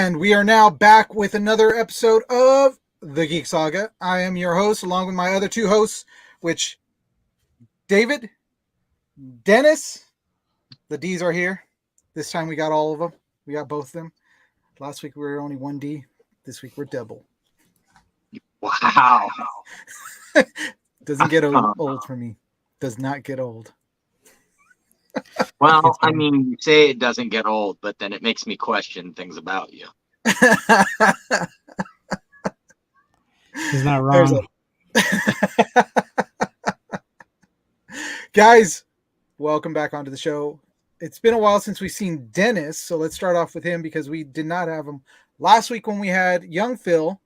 And we are now back with another episode of the Geek Saga. I am your host, along with my other two hosts, which David, Dennis, the D's are here. This time we got all of them. We got both of them. Last week we were only one D. This week we're double. Wow. Doesn't get old for me. Does not get old. Well, I mean, you say it doesn't get old, but then it makes me question things about you. He's not wrong. Guys, welcome back onto the show. It's been a while since we've seen Dennis, so let's start off with him because we did not have him last week when we had young Phil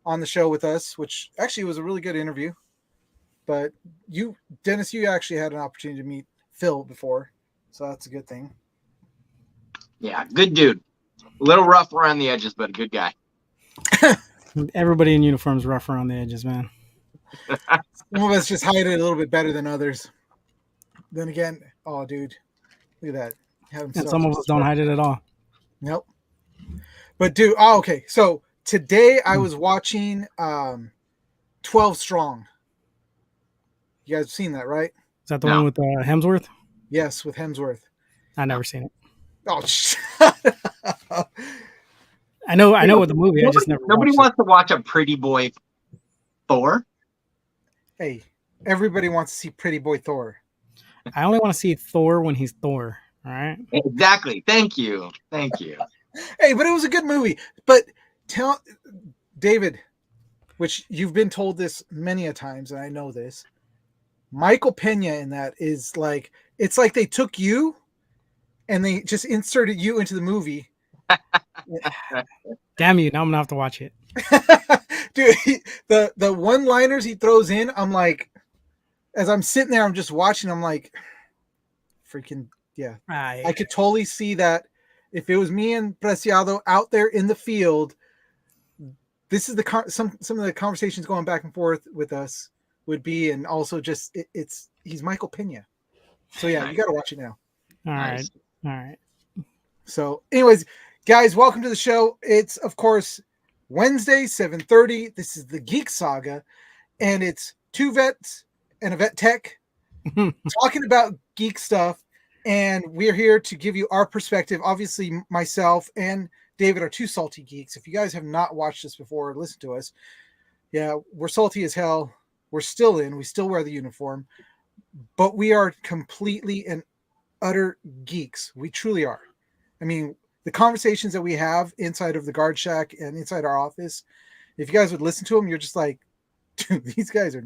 on the show with us, which actually was a really good interview. But you, Dennis, you actually had an opportunity to meet Phil before, so that's a good thing. Yeah, good dude. A little rough around the edges, but a good guy. Everybody in uniform is rough around the edges, man. Some of us just hide it a little bit better than others. Then again, oh, dude, look at that. And some of us don't hide it at all. Nope. But dude, okay. So today I was watching 12 Strong. You guys have seen that, right? Is that the one with Hemsworth? Yes, with Hemsworth. I never seen it. Oh, shut up. I know what the movie. I just never. Nobody wants to watch a pretty boy Thor. Hey, everybody wants to see Pretty Boy Thor. I only want to see Thor when he's Thor. All right. Exactly. Thank you. Hey, but it was a good movie. But tell David, which you've been told this many a times, and I know this. Michael Pena in that is like, it's like they took you and they just inserted you into the movie. Damn you! Now I'm gonna have to watch it. Dude, the one-liners he throws in, I'm like, as I'm sitting there, I'm just watching. I'm like, freaking yeah! I could totally see that if it was me and Preciado out there in the field. This is some of the conversations going back and forth with us would be, and also just he's Michael Pena. So yeah, you got to watch it now. All right. So, anyways, guys, welcome to the show. It's of course Wednesday, 7:30. This is the Geek Saga, and it's two vets and a vet tech talking about geek stuff. And we're here to give you our perspective. Obviously, myself and David are two salty geeks. If you guys have not watched this before, listen to us. Yeah, we're salty as hell. We're still in. We still wear the uniform, but we are completely and utter geeks. We truly are. I mean, the conversations that we have inside of the guard shack and inside our office, if you guys would listen to them, you're just like, dude, these guys are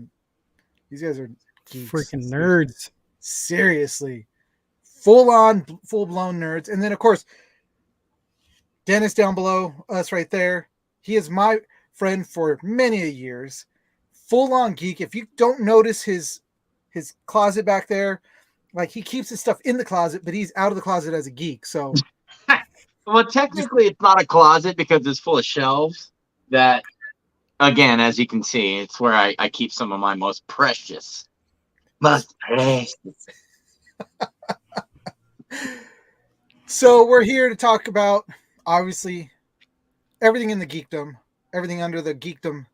geeks. Freaking nerds. Seriously. Full-blown nerds. And then, of course, Dennis down below us right there. He is my friend for many years. Full-on geek. If you don't notice his closet back there, like he keeps his stuff in the closet, but he's out of the closet as a geek. So, well, technically, it's not a closet because it's full of shelves. That, again, as you can see, it's where I keep some of my most precious. So we're here to talk about, obviously, everything in the geekdom, everything under the geekdom,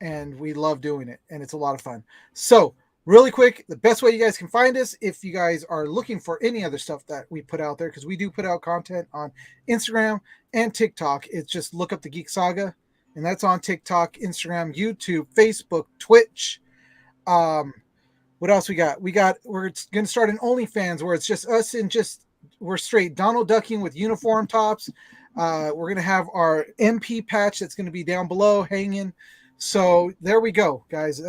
and we love doing it, and it's a lot of fun. So, really quick, the best way you guys can find us, if you guys are looking for any other stuff that we put out there, because we do put out content on Instagram and TikTok, it's just look up the Geek Saga, and that's on TikTok, Instagram, YouTube, Facebook, Twitch. What else we got? We're going to start an OnlyFans where it's just us and we're straight Donald ducking with uniform tops. We're going to have our MP patch that's going to be down below hanging. So there we go, guys.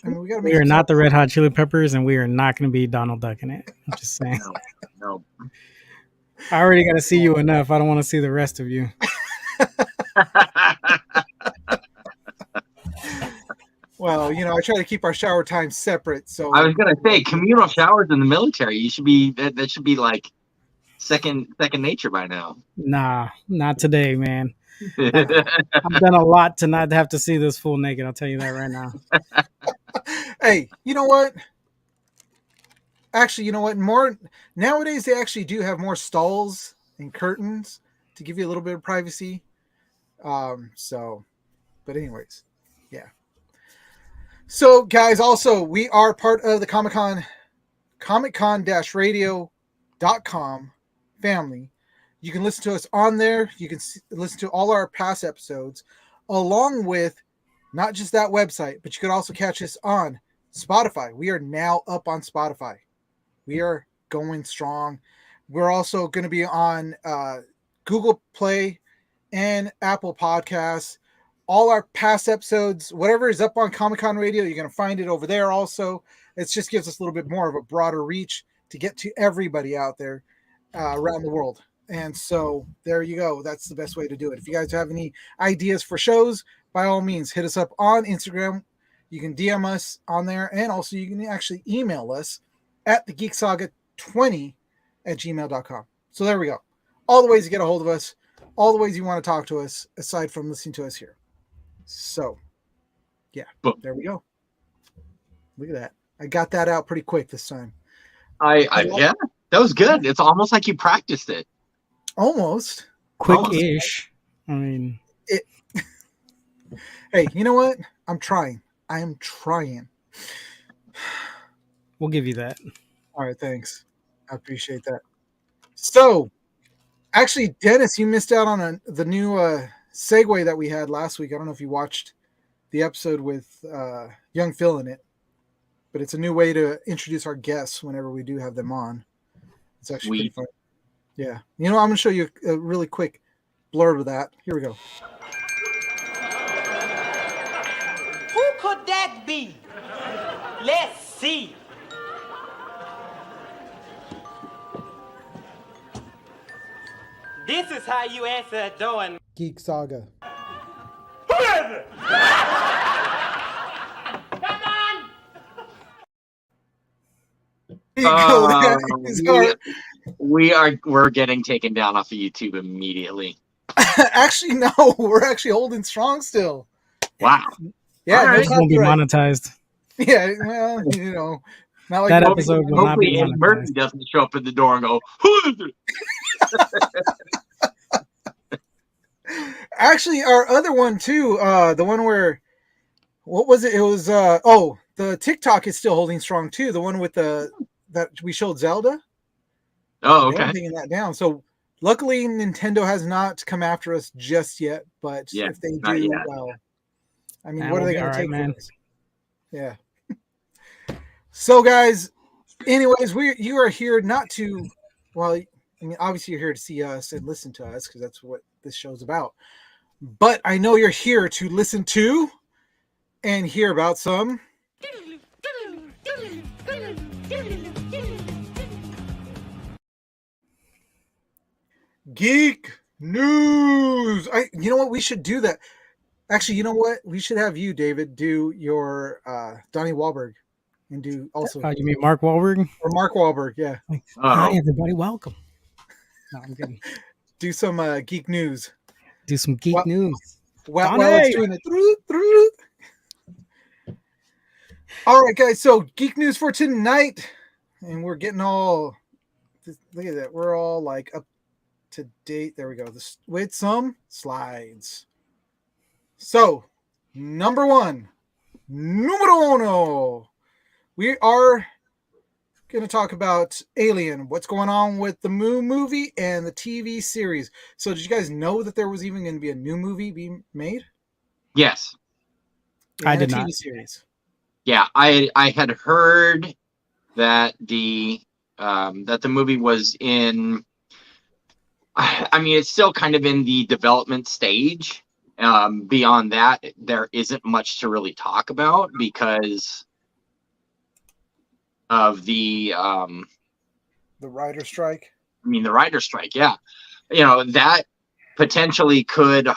We are not the Red Hot Chili Peppers, and we are not going to be Donald ducking it. I'm just saying. No. I already got to see you enough. I don't want to see the rest of you. Well, I try to keep our shower times separate. So I was gonna say communal showers in the military. You should be that should be like second nature by now. Nah, not today, man. I've done a lot to not have to see this full naked. I'll tell you that right now. Hey, you know what? Actually, you know what? More nowadays, they actually do have more stalls and curtains to give you a little bit of privacy. But anyways, yeah. So guys, also we are part of the comiccon-radio.com family. You can listen to us on there. You can listen to all our past episodes, along with not just that website, but you can also catch us on Spotify. We are now up on Spotify. We are going strong. We're also going to be on Google Play and Apple Podcasts. All our past episodes, whatever is up on Comic Con Radio, you're going to find it over there also. It just gives us a little bit more of a broader reach to get to everybody out there around the world. And so there you go. That's the best way to do it. If you guys have any ideas for shows, by all means, hit us up on Instagram. You can DM us on there. And also you can actually email us at thegeeksaga20@gmail.com. So there we go. All the ways to get a hold of us, all the ways you want to talk to us, aside from listening to us here. So, yeah, there we go. Look at that. I got that out pretty quick this time. Yeah, that was good. It's almost like you practiced it. Almost. Quick-ish. I mean, hey, you know what? I'm trying. I am trying. we'll give you that. All right, thanks. I appreciate that. So, actually, Dennis, you missed out on the new segue that we had last week. I don't know if you watched the episode with Young Phil in it, but it's a new way to introduce our guests whenever we do have them on. It's actually pretty fun. Yeah. You know, I'm going to show you a really quick blurb of that. Here we go. Who could that be? Let's see. This is how you answer a door in Geek Saga. Who is it? Come on! We're getting taken down off of YouTube immedially. Actually, no, we're actually holding strong still. Wow. Yeah, right. It's won't be monetized. Yeah, well, you know, not like That episode will not be Hopefully, Eddie Murphy monetized. doesn't show up in the door and go, "Who is it?" Actually, our other one too, the one where, what was it? It was the TikTok is still holding strong too. The one with that we showed Zelda. Oh, They're okay. taking that down. So luckily, Nintendo has not come after us just yet. But Yeah, if they not do, yet. well, I mean, Nah, what are we'll they be going to all take right, from man. us? Yeah. So, guys, anyways, you are here not to, well, I mean, obviously you're here to see us and listen to us because that's what this show's about. But I know you're here to listen to and hear about some geek news. You know what? We should do that. Actually, you know what? We should have you, David, do your Donnie Wahlberg and do also You mean Mark Wahlberg? or Mark Wahlberg. Yeah, Hi, everybody. Welcome. No, I'm kidding. do some geek news. Do some geek news. While it's doing it. All right, guys. So geek news for tonight, and we're getting all. Look at that. We're all like up to date. There we go. With some slides. So, number one, numero uno. We are going to talk about Alien. What's going on with the movie and the TV series? So, did you guys know that there was even going to be a new movie being made? Yes. I And did a TV not. series. Yeah, I had heard that the movie was in. I mean, it's still kind of in the development stage. Beyond that, there isn't much to really talk about because of the writer strike. I mean, the writer strike. Yeah, that potentially could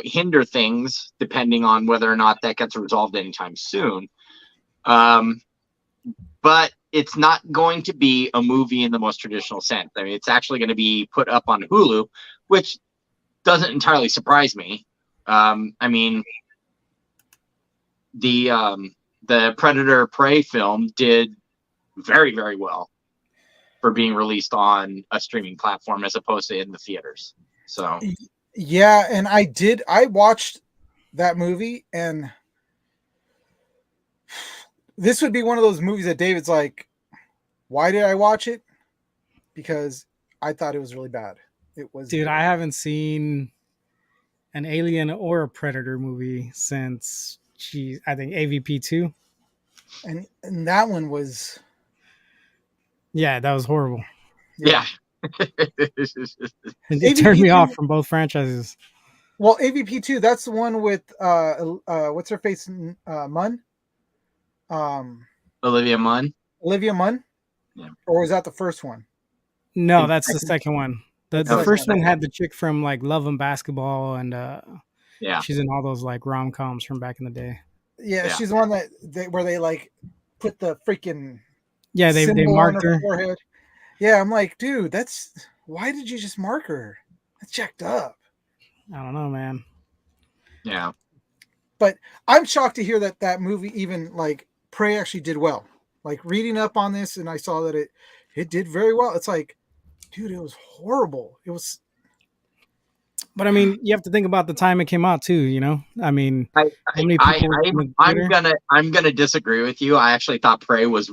hinder things depending on whether or not that gets resolved anytime soon. But it's not going to be a movie in the most traditional sense. I mean, it's actually going to be put up on Hulu, which doesn't entirely surprise me. I mean, the Predator Prey film did very, very well for being released on a streaming platform as opposed to in the theaters. So Yeah, and I watched that movie, and this would be one of those movies that David's like, why did I watch it? Because I thought it was really bad. It was, Dude, I haven't seen an Alien or a Predator movie since, geez, I think AVP 2. and that one was, Yeah, that was horrible. yeah. It turned me AVP2. off from both franchises. Well, AVP2, that's the one with what's her face, Munn, Olivia Munn. Olivia Munn, Yeah. or was that the first one? No, that's the second one. The That's the first second one one. had the chick from like Love and Basketball, and Yeah. she's in all those like rom coms from back in the day. Yeah, Yeah. she's the one where they like put the freaking Yeah, they symbol on marked her her. forehead. Yeah, I'm like, dude, why did you just mark her? That's jacked up. I don't know, man. Yeah. But I'm shocked to hear that movie, even like Prey, actually did well. Like reading up on this, and I saw that it did very well. It's like, dude, it was horrible. It was. But I mean, you have to think about the time it came out too. You know, I mean, how many people were in the theater? I'm gonna disagree with you. I actually thought Prey was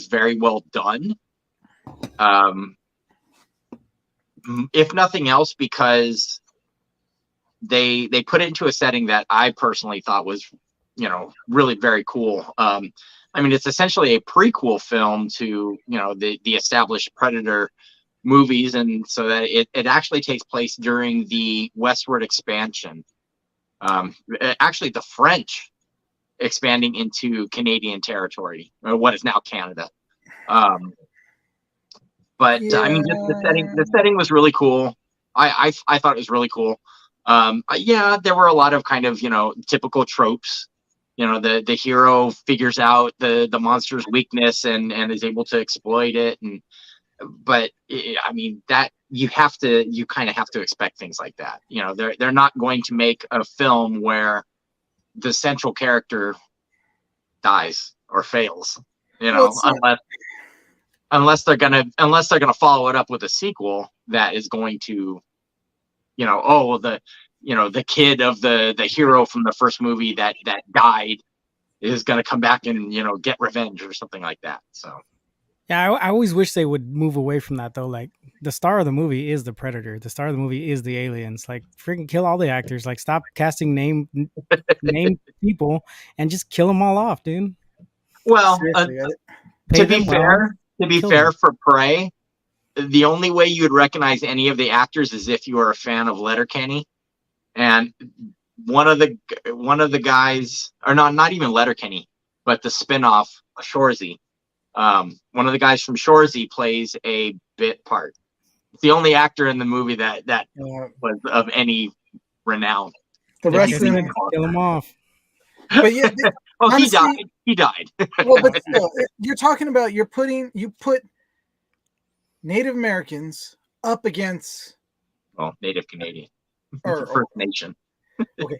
very well done. If nothing else, because they put it into a setting that I personally thought was, really very cool. I mean, it's essentially a prequel film to, the established Predator movies, and so that it actually takes place during the westward expansion. Actually, the French expanding into Canadian territory, or what is now Canada. But I mean, just the setting was really cool. I thought it was really cool. Yeah, there were a lot of kind of, typical tropes. The hero figures out the monster's weakness and is able to exploit it. But I mean, that you kind of have to expect things like that. They're not going to make a film where the central character dies or fails, unless they're gonna follow it up with a sequel that is going to, the kid of the hero from the first movie that died is gonna come back and get revenge or something like that. So yeah, I always wish they would move away from that though. Like the star of the movie is the Predator. The star of the movie is the aliens. Like freaking kill all the actors. Like stop casting name people and just kill them all off, dude. Well, Pay to be them well, kill them. for Prey, the only way you would recognize any of the actors is if you are a fan of Letterkenny, and one of the guys, or not even Letterkenny, but the spinoff Shoresy. One of the guys from Shoresy plays a bit part. It's the only actor in the movie that was of any renown. The rest of them kill them off. But yeah, honestly, he died. Well, but still, you're talking about you put Native Americans up against Native Canadian or First Nation. Okay.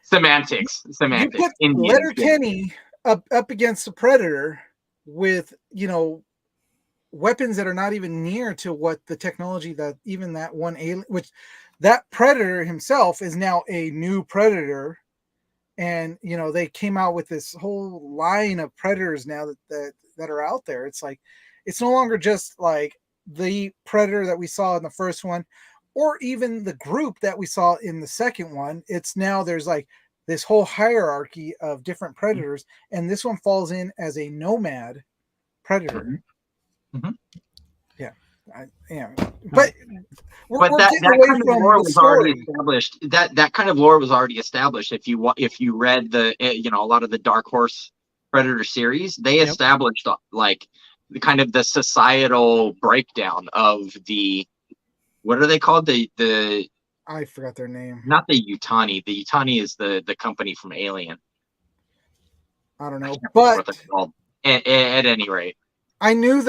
Semantics. You put Letterkenny up against the Predator with weapons that are not even near to what the technology that even that one alien, which that Predator himself is now a new Predator. And they came out with this whole line of Predators now that are out there. It's like it's no longer just like the Predator that we saw in the first one, or even the group that we saw in the second one. It's now there's like this whole hierarchy of different Predators, and this one falls in as a nomad Predator. Mm-hmm. Yeah, but that kind of lore was already established. That kind of lore was already established. If you read the a lot of the Dark Horse Predator series, they established like the kind of the societal breakdown of the, what are they called, the I forgot their name. Not the Yutani. The Yutani is the company from Alien. I don't know, but at any rate. I know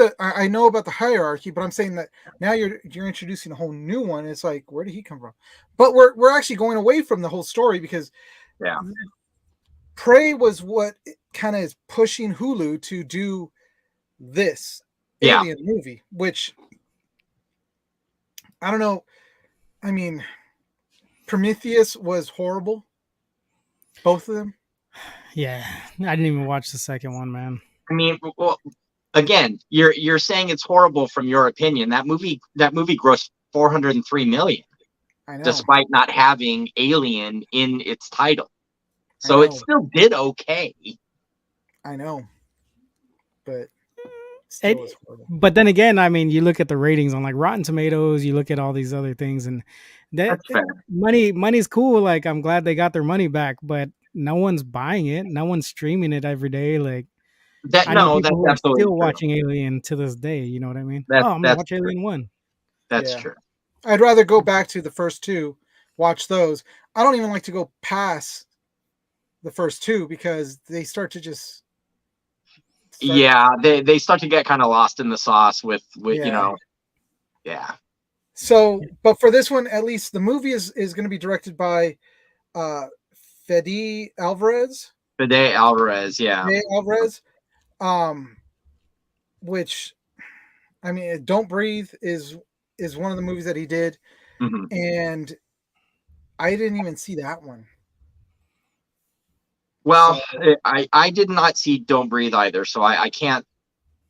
about the hierarchy, but I'm saying that now you're introducing a whole new one. It's like, where did he come from? But we're actually going away from the whole story because Prey was what kind of is pushing Hulu to do this Alien movie, which I don't know. I mean, Prometheus was horrible. Both of them. Yeah, I didn't even watch the second one, man. I mean, well, again, you're saying it's horrible from your opinion. That movie grossed 403 million, I know. despite not having Alien in its title. I So it know. still did okay. I know. But still was horrible. But then again, I mean, you look at the ratings on like Rotten Tomatoes, you look at all these other things, and That's fair. money's cool. Like, I'm glad they got their money back, but no one's buying it. No one's streaming it every day. Like, That I know no, people that's who are absolutely still true. watching Alien to this day. You know what I mean? That- I'm gonna that's watch true. Alien 1. That's Yeah. true. I'd rather go back to the first two, watch those. I don't even like to go past the first two because they start to just. Yeah, they start to get kind of lost in the sauce with Yeah. you know. Yeah. So, but for this one, at least the movie is going to be directed by Fede Alvarez. Fede Alvarez, yeah. Fede Alvarez, which, I mean, Don't Breathe is one of the movies that he did, Mhm. and I didn't even see that one. Well, So- I did not see Don't Breathe either, so I can't,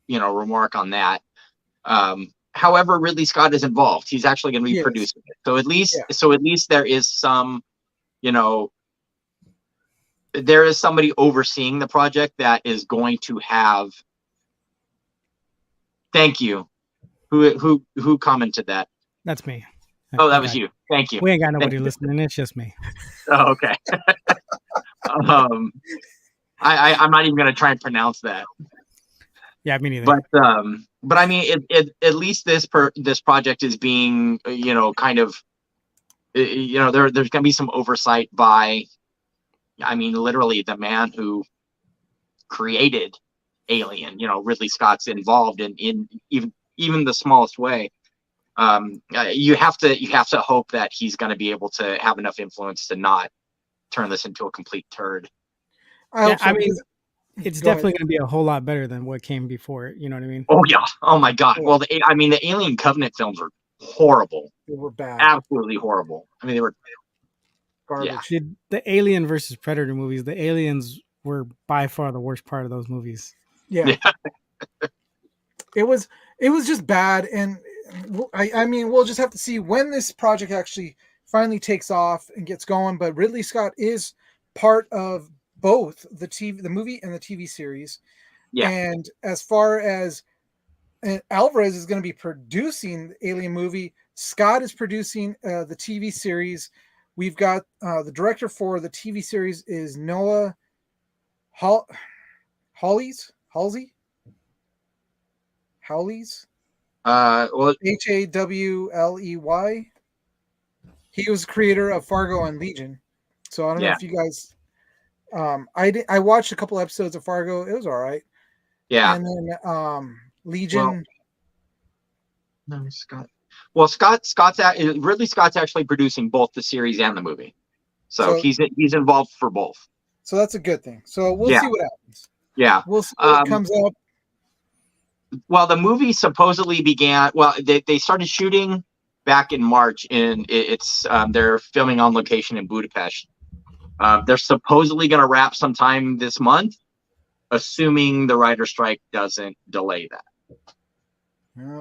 remark on that. However, Ridley Scott is involved. He's actually going to be Yes. producing it. So at least Yeah. there is some, there is somebody overseeing the project that is going to have. Thank you. Who commented that? That's me. Oh, that was you. Thank you. We ain't got nobody Thank you. listening. It's just me. Oh, okay. I'm not even going to try and pronounce that. Yeah, me neither. But I mean, at least this project is being, kind of, there's going to be some oversight by, I mean, literally the man who created Alien. Ridley Scott's involved in even the smallest way. You have to hope that he's going to be able to have enough influence to not turn this into a complete turd. I hope so. I mean, because- it's Go definitely ahead. going to be a whole lot better than what came before it. You know what I mean? Oh yeah. Oh my God. Yeah. Well, the Alien Covenant films were horrible. They were bad. Absolutely horrible. I mean, they were. Garbage. The Alien versus Predator movies, the aliens were by far the worst part of those movies. Yeah. It was just bad, and I mean, we'll just have to see when this project actually finally takes off and gets going. But Ridley Scott is part of both the movie and the TV series. Yeah. And as far as Alvarez is going to be producing the Alien movie, Scott is producing the TV series. We've got the director for the TV series is Noah Hawley's. Well, Hawley. He was creator of Fargo and Legion. So I don't know if you guys. I watched a couple episodes of Fargo. It was all right. yeah. And then Legion. No, Scott. Well, Ridley Scott's actually producing both the series and the movie, so he's involved for both. So that's a good thing. So we'll see what happens. Yeah. We'll see what comes up. Well, the movie supposedly began. Well, they started shooting back in March, and they're filming on location in Budapest. They're supposedly going to wrap sometime this month, assuming the writer strike doesn't delay that.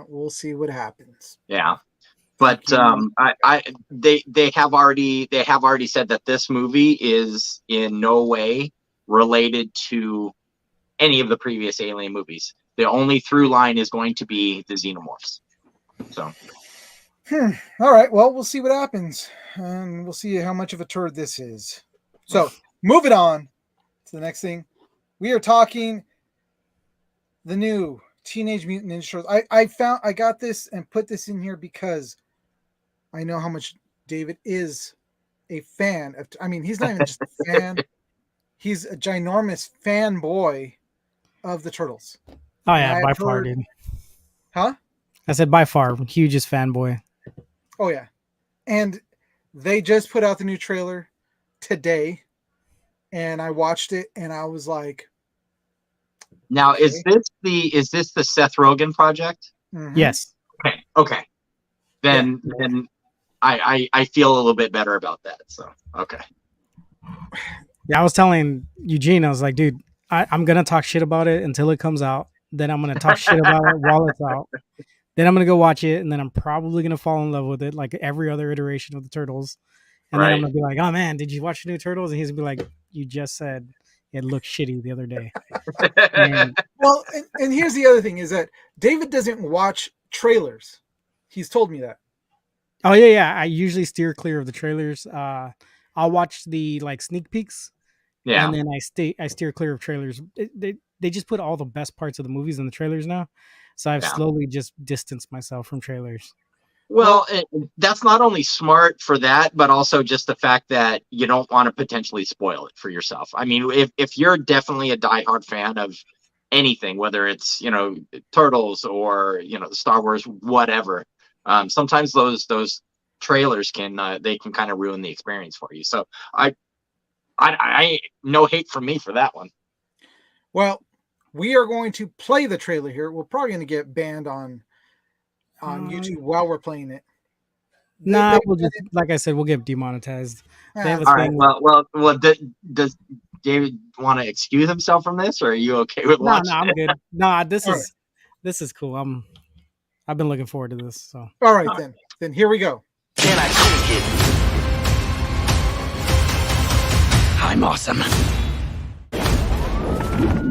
We'll see what happens. Yeah, but they have already said that this movie is in no way related to any of the previous Alien movies. The only through line is going to be the xenomorphs. So, all right. Well, we'll see what happens, and we'll see how much of a turd this is. So, moving on to the next thing, we are talking the new Teenage Mutant Ninja Turtles. I got this and put this in here because I know how much David is a fan of. I mean, he's not even just a fan; he's a ginormous fanboy of the Turtles. Oh yeah, by far, dude. Huh? I said by far, hugest fanboy. Oh yeah, and they just put out the new trailer today, and I watched it, and I was like, now is this the Seth Rogen project? Mm-hmm. Yes. Okay. Then I feel a little bit better about that. So okay. Yeah, I was telling Eugene, I was like, dude, I'm gonna talk shit about it until it comes out. Then I'm gonna talk shit about it while it's out. Then I'm gonna go watch it, and then I'm probably gonna fall in love with it, like every other iteration of the Turtles. And then I'm Right. gonna be like, oh man, did you watch the new Turtles? And he's gonna be like, you just said it looked shitty the other day. And Well, and here's the other thing is that David doesn't watch trailers. He's told me that. oh yeah, I usually steer clear of the trailers. I'll watch the like sneak peeks, Yeah. and then I steer clear of trailers. They just put all the best parts of the movies in the trailers now, so I've Yeah. slowly just distanced myself from trailers. Well, that's not only smart for that, but also just the fact that you don't want to potentially spoil it for yourself. I mean, if you're definitely a diehard fan of anything, whether it's, you know, Turtles or, you know, the Star Wars, whatever, sometimes those trailers can they can kind of ruin the experience for you. So I no hate from me for that one. Well, we are going to play the trailer here. We're probably going to get banned on YouTube while we're playing it. Nah, we'll just, like I said, we'll get demonetized. They have a All right. thing. Well. Does David want to excuse himself from this, or are you okay with No, watching? I'm good. Nah, this All is cool. I've been looking forward to this. So All right, then here we go. Can I take it? I'm awesome.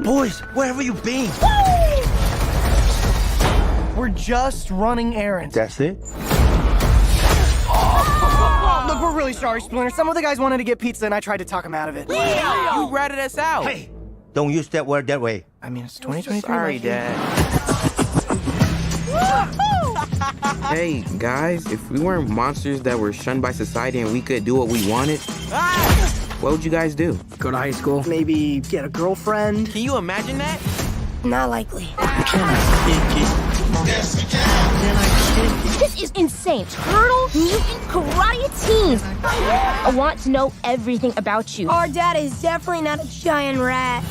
Boys, where have you been? We're just running errands. That's it? Look, we're really sorry, Splinter. Some of the guys wanted to get pizza, and I tried to talk them out of it. You ratted us out. Hey, don't use that word that way. I mean, it's 2023. Sorry, Mikey. Dad. Hey, guys, if we weren't monsters that were shunned by society and we could do what we wanted, what would you guys do? Go to high school. Maybe get a girlfriend. Can you imagine that? Not likely. Can I take it? This is insane. Turtle Mutant Karate Team. I want to know everything about you. Our dad is definitely not a giant rat.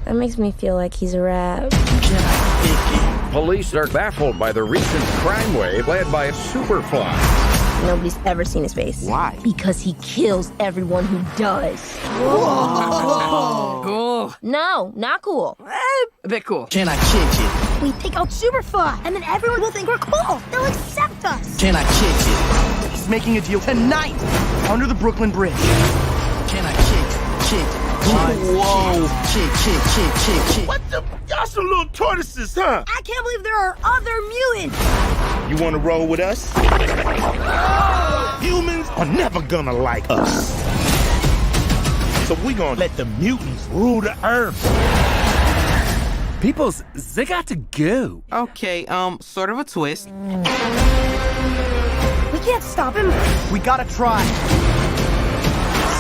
That makes me feel like he's a rat. Can I take it? Police are baffled by the recent crime wave led by a superfly. Nobody's ever seen his face. Why? Because he kills everyone who does. Cool. No, not cool. A bit cool. Can I kick it? We take out Superfly, and then everyone will think we're cool. They'll accept us. Can I kick it? He's making a deal tonight under the Brooklyn Bridge. Can I kick? Whoa. Kick. What the? Y'all some little tortoises, huh? I can't believe there are other mutants. You want to roll with us? Humans are never gonna like us. So we gonna let the mutants rule the earth. Peoples, they got to go. Okay, sort of a twist. We can't stop him. We gotta try.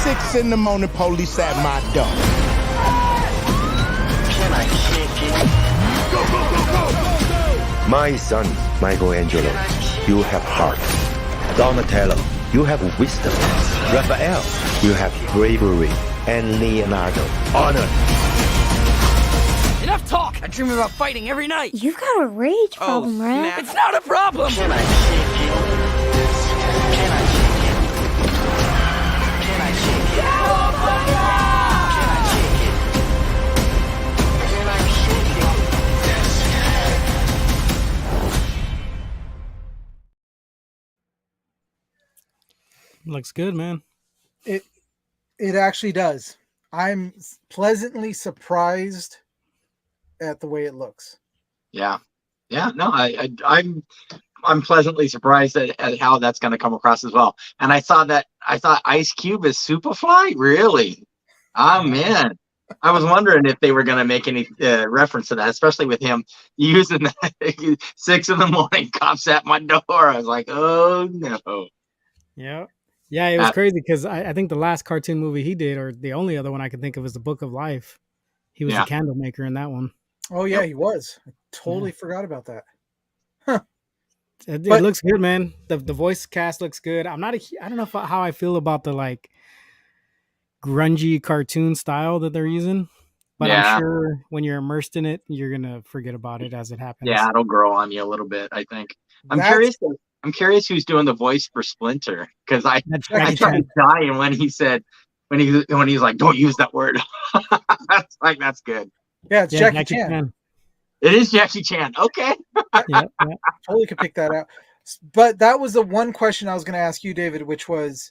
6 in the morning, police at my door. Can I kick it? Go, go, go, go! My son, Michelangelo, you have heart. Donatello, you have wisdom. Raphael, you have bravery. And Leonardo, honor. Enough talk. I dream about fighting every night. You've got a rage problem, right? snap. It's not a problem. Can I kick it? Can I kick it? Can I kick it? Can I kick it? Can I kick it? looks good, man. It actually does. I'm pleasantly surprised at the way it looks. Yeah. No, I'm pleasantly surprised at how that's going to come across as well. And I thought Ice Cube is Superfly. Really? Oh man, I was wondering if they were going to make any reference to that, especially with him using that 6 in the morning, cops at my door. I was like, oh no. Yeah, it was crazy because I think the last cartoon movie he did, or the only other one I can think of, is The Book of Life. He was the candle maker in that one. Oh yeah, he was. I totally forgot about that. It looks good, man. The voice cast looks good. I don't know how I feel about the like grungy cartoon style that they're using, but I'm sure when you're immersed in it, you're gonna forget about it as it happens. Yeah, it'll grow on you a little bit, I think. I'm curious I'm curious who's doing the voice for Splinter, because I Jackie started Chan. dying when he said when he's like, don't use that word. That's good. Yeah, it's Yeah, Jackie Chan. It is Jackie Chan. Okay. Yeah. Totally could pick that out. But that was the one question I was going to ask you, David, which was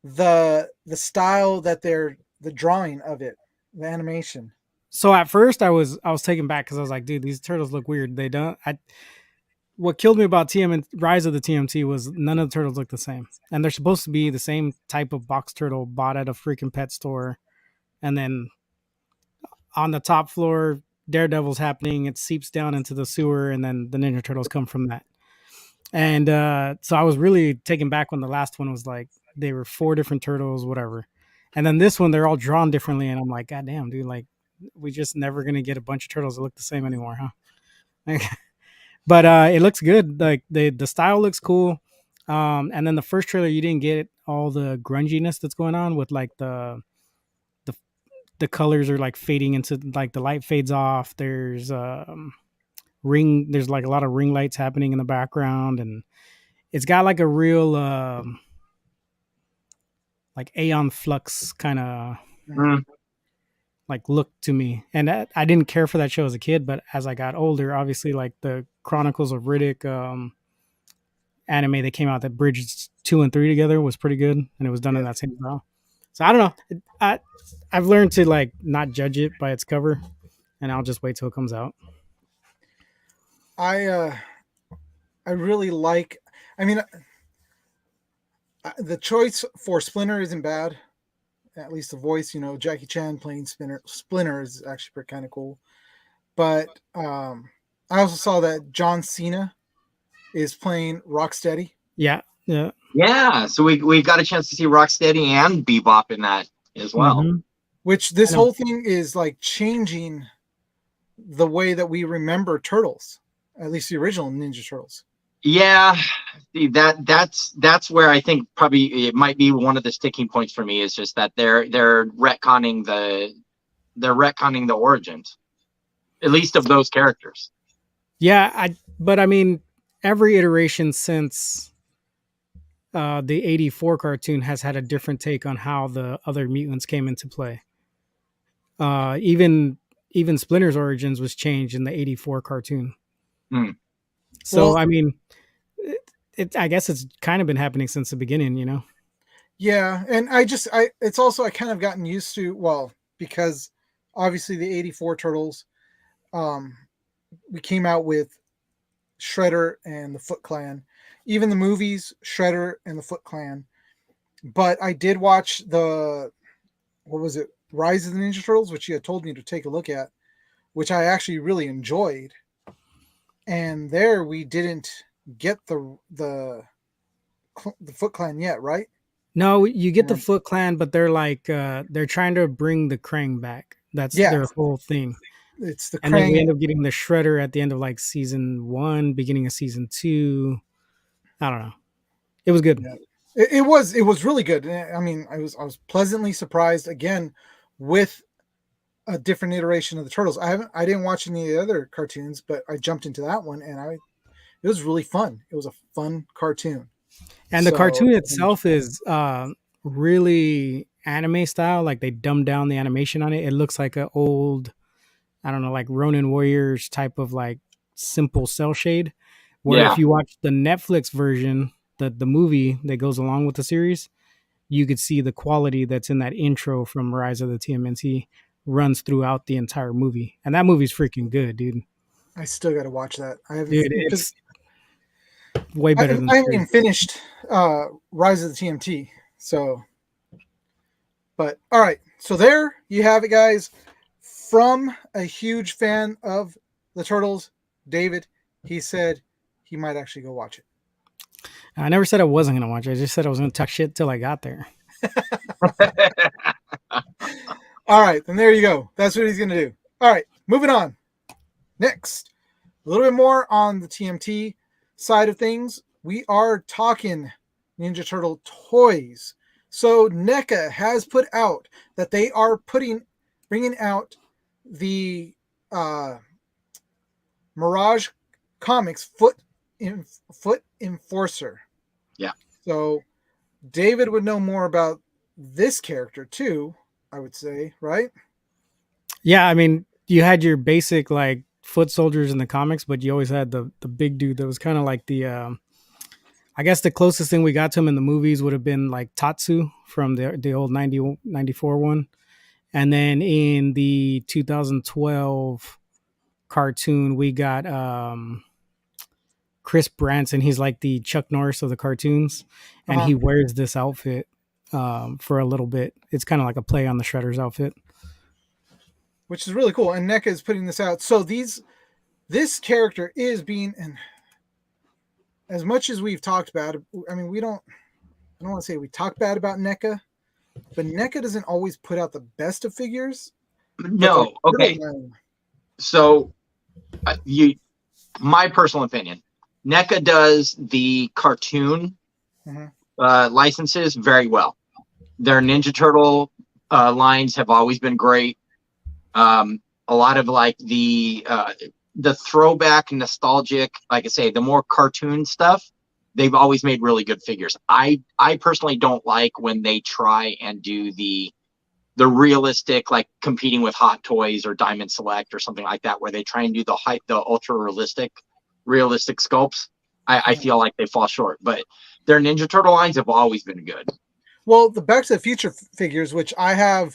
the style that they're the drawing of it, the animation. So at first I was taken back because I was like, dude, these turtles look weird. They don't. What killed me about Rise of the TMT was none of the turtles look the same, and they're supposed to be the same type of box turtle bought at a freaking pet store, and then on the top floor, Daredevil's happening. It seeps down into the sewer, and then the Ninja Turtles come from that. And so I was really taken back when the last one was like they were 4 different turtles, whatever. And then this one, they're all drawn differently, and I'm like, God damn, dude, like we just never gonna get a bunch of turtles that look the same anymore, huh? But it looks good. Like the style looks cool. And then the first trailer, you didn't get all the grunginess that's going on with like the colors are like fading into like the light fades off. There's there's like a lot of ring lights happening in the background, and it's got like a real like Aeon Flux kind of like look to me. And I didn't care for that show as a kid, but as I got older, obviously like the Chronicles of Riddick anime that came out that bridged 2 and 3 together was pretty good, and it was done in that same style. So I don't know. I've learned to like not judge it by its cover, and I'll just wait till it comes out. I really like. I mean, the choice for Splinter isn't bad. At least the voice, Jackie Chan playing Splinter is actually kind of cool. But I also saw that John Cena is playing Rocksteady. Yeah. Yeah. So we got a chance to see Rocksteady and Bebop in that as well. Mm-hmm. Which this whole thing is like changing the way that we remember Turtles, at least the original Ninja Turtles. Yeah, that's where I think probably it might be one of the sticking points for me, is just that they're retconning the origins, at least of those characters. Yeah, but I mean, every iteration since the 84 cartoon has had a different take on how the other mutants came into play. Even Splinter's origins was changed in the 84 cartoon. So well, I mean, I guess it's kind of been happening since the beginning, Yeah, and it's also I kind of gotten used to, because obviously the 84 Turtles, we came out with Shredder and the Foot Clan. Even the movies, Shredder and the Foot Clan. But I did watch Rise of the Ninja Turtles, which you had told me to take a look at, which I actually really enjoyed. And there we didn't get the Foot Clan yet, right? No, you get the Foot Clan, but they're like they're trying to bring the Krang back. That's their whole thing. It's the Krang. And then we end up getting the Shredder at the end of like season 1, beginning of season 2. I don't know. It was good. Yeah. It was really good. I mean, I was pleasantly surprised again with a different iteration of the Turtles. I didn't watch any of the other cartoons, but I jumped into that one and it was really fun. It was a fun cartoon. And the cartoon itself is really anime style. Like they dumbed down the animation on it. It looks like an old, I don't know, like Ronin Warriors type of like simple cell shade. Where if you watch the Netflix version, the movie that goes along with the series, you could see the quality that's in that intro from Rise of the TMNT runs throughout the entire movie. And that movie's freaking good, dude. I still got to watch that. It's way better than I haven't even finished Rise of the TMT. So, but all right. So there you have it, guys. From a huge fan of the Turtles, David, he said he might actually go watch it. I never said I wasn't going to watch it. I just said I was going to talk shit till I got there. All right. Then there you go. That's what he's going to do. All right. Moving on. Next, a little bit more on the TMT side of things. We are talking Ninja Turtle toys. So NECA has put out that they are bringing out the Mirage Comics foot enforcer. Yeah. So David would know more about this character too, I would say, right? Yeah, I mean, you had your basic like foot soldiers in the comics, but you always had the big dude that was kind of like the I guess the closest thing we got to him in the movies would have been like Tatsu from the old 94 one. And then in the 2012 cartoon, we got Chris Branson. He's like the Chuck Norris of the cartoons, and he wears this outfit for a little bit. It's kind of like a play on the Shredder's outfit, which is really cool. And NECA is putting this out. So this character is being, and as much as we've talked about, I mean, I don't want to say we talk bad about NECA, but NECA doesn't always put out the best of figures. No, okay. So, my personal opinion, NECA does the cartoon licenses very well. Their Ninja Turtle lines have always been great. A lot of like the throwback, nostalgic, like I say, the more cartoon stuff, they've always made really good figures. I personally don't like when they try and do the realistic, like competing with Hot Toys or Diamond Select or something like that, where they try and do the ultra realistic sculpts. I feel like they fall short, but their Ninja Turtle lines have always been good. Well, the Back to the Future figures, which I'm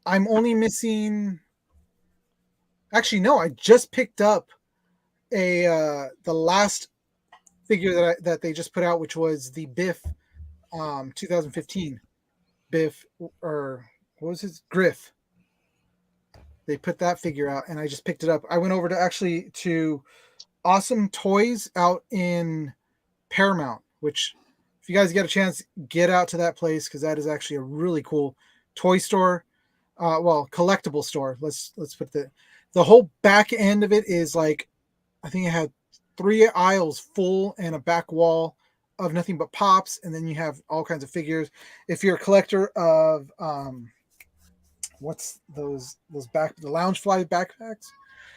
only missing. Actually, no, I just picked up the last figure that they just put out, which was the Biff 2015 Biff, or what was his Griff. They put that figure out, and I just picked it up. I went over to Awesome Toys out in Paramount, which if you guys get a chance, get out to that place, because that is actually a really cool toy store. Collectible store. Let's put the whole back end of it is like, I think it had 3 aisles full and a back wall of nothing but pops, and then you have all kinds of figures. If you're a collector of what's the Loungefly backpacks,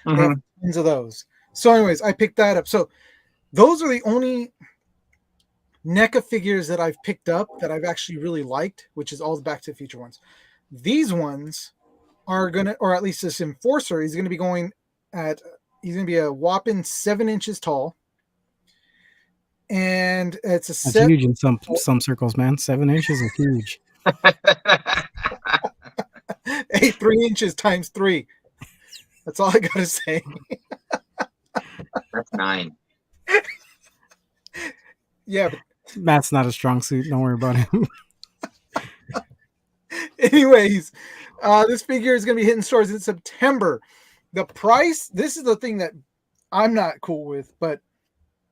they have tons of those. So anyways, I picked that up. So those are the only NECA figures that I've picked up that I've actually really liked, which is all the Back to the Future ones. These ones are gonna, or at least this Enforcer, he's gonna be a whopping 7 inches tall, and it's That's huge in some circles, man. 7 inches is huge. 3 inches times 3. That's all I gotta say. That's 9. Yeah, but Matt's not a strong suit. Don't worry about him. anyways, this figure is going to be hitting stores in September. The price, this is the thing that I'm not cool with, but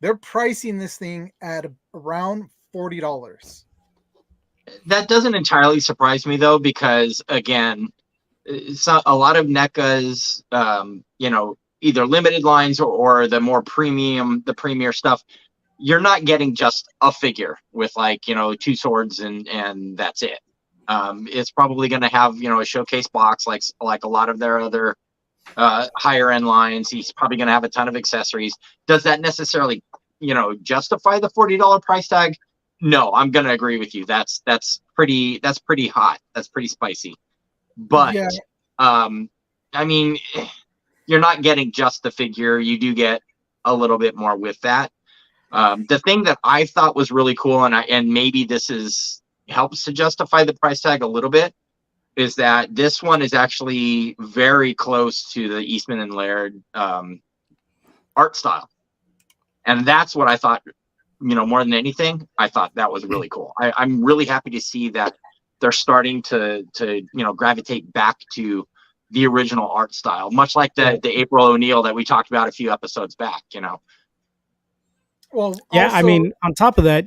they're pricing this thing at around $40. That doesn't entirely surprise me, though, because again, a lot of NECA's, either limited lines or the more premier stuff, you're not getting just a figure with 2 swords and that's it. It's probably going to have, a showcase box like a lot of their other higher end lines. He's probably going to have a ton of accessories. Does that necessarily, justify the $40 price tag? No, I'm going to agree with you. That's pretty hot. That's pretty spicy. But Yeah. I mean, you're not getting just the figure. You do get a little bit more with that. The thing that I thought was really cool, and maybe this helps to justify the price tag a little bit, is that this one is actually very close to the Eastman and Laird art style. And that's what I thought, more than anything, I thought that was really cool. I'm really happy to see that they're starting to gravitate back to the original art style, much like the April O'Neil that we talked about a few episodes back, Well, Yeah, also, I mean, on top of that,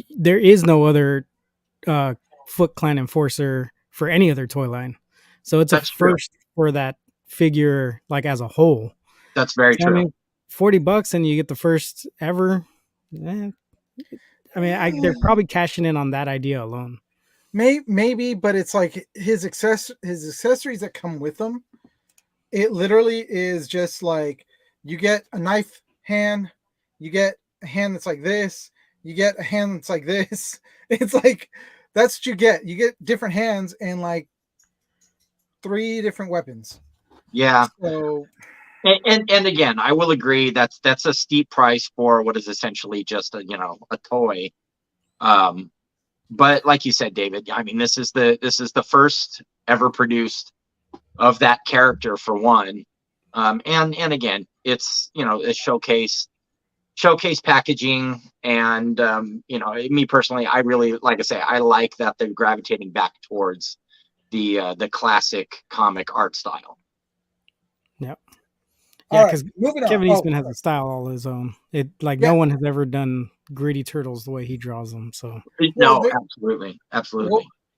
there is no other Foot Clan Enforcer for any other toy line, so it's That's a first for that figure, like as a whole. That's very So, true. I mean, $40 and you get the first ever. They're probably cashing in on that idea alone. maybe, but it's like his accessories that come with them. It literally is just like, you get a knife hand, you get a hand that's like this. You get a hand that's like this. It's like that's what you get. You get different hands and like 3 different weapons. Yeah. So And again, I will agree that's a steep price for what is essentially just a toy. But like you said, David, I mean, this is the first ever produced of that character for one. And again, it's a showcase packaging, and me personally, I really, like I say, I like that they're gravitating back towards the classic comic art style. Yep. All Yeah, right, because moving on. Kevin Oh, Eastman has a style all his own. It like Yeah. no one has ever done gritty turtles the way he draws them. So Well, No, absolutely.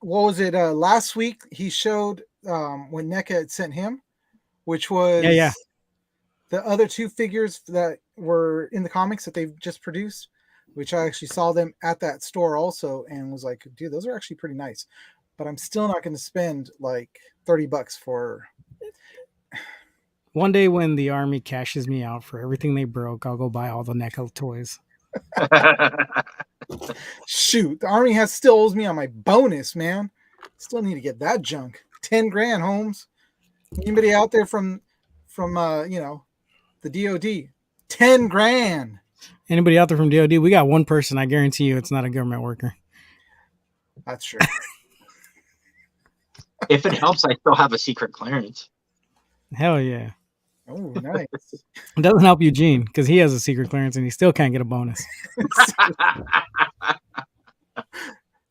what was it? Last week he showed when NECA had sent him, which was yeah. the other 2 figures that were in the comics that they've just produced, which I actually saw them at that store also and was like, dude, those are actually pretty nice. But I'm still not going to spend like $30 for. One day when the army cashes me out for everything they broke, I'll go buy all the NECA toys. Shoot, the army still owes me on my bonus, man. Still need to get that junk. 10 grand, Holmes. Anybody out there from the DOD? 10 grand. Anybody out there from DOD? We got one person. I guarantee you, it's not a government worker. That's true. If it helps, I still have a secret clearance. Hell yeah. Oh, nice. It doesn't help Eugene because he has a secret clearance and he still can't get a bonus.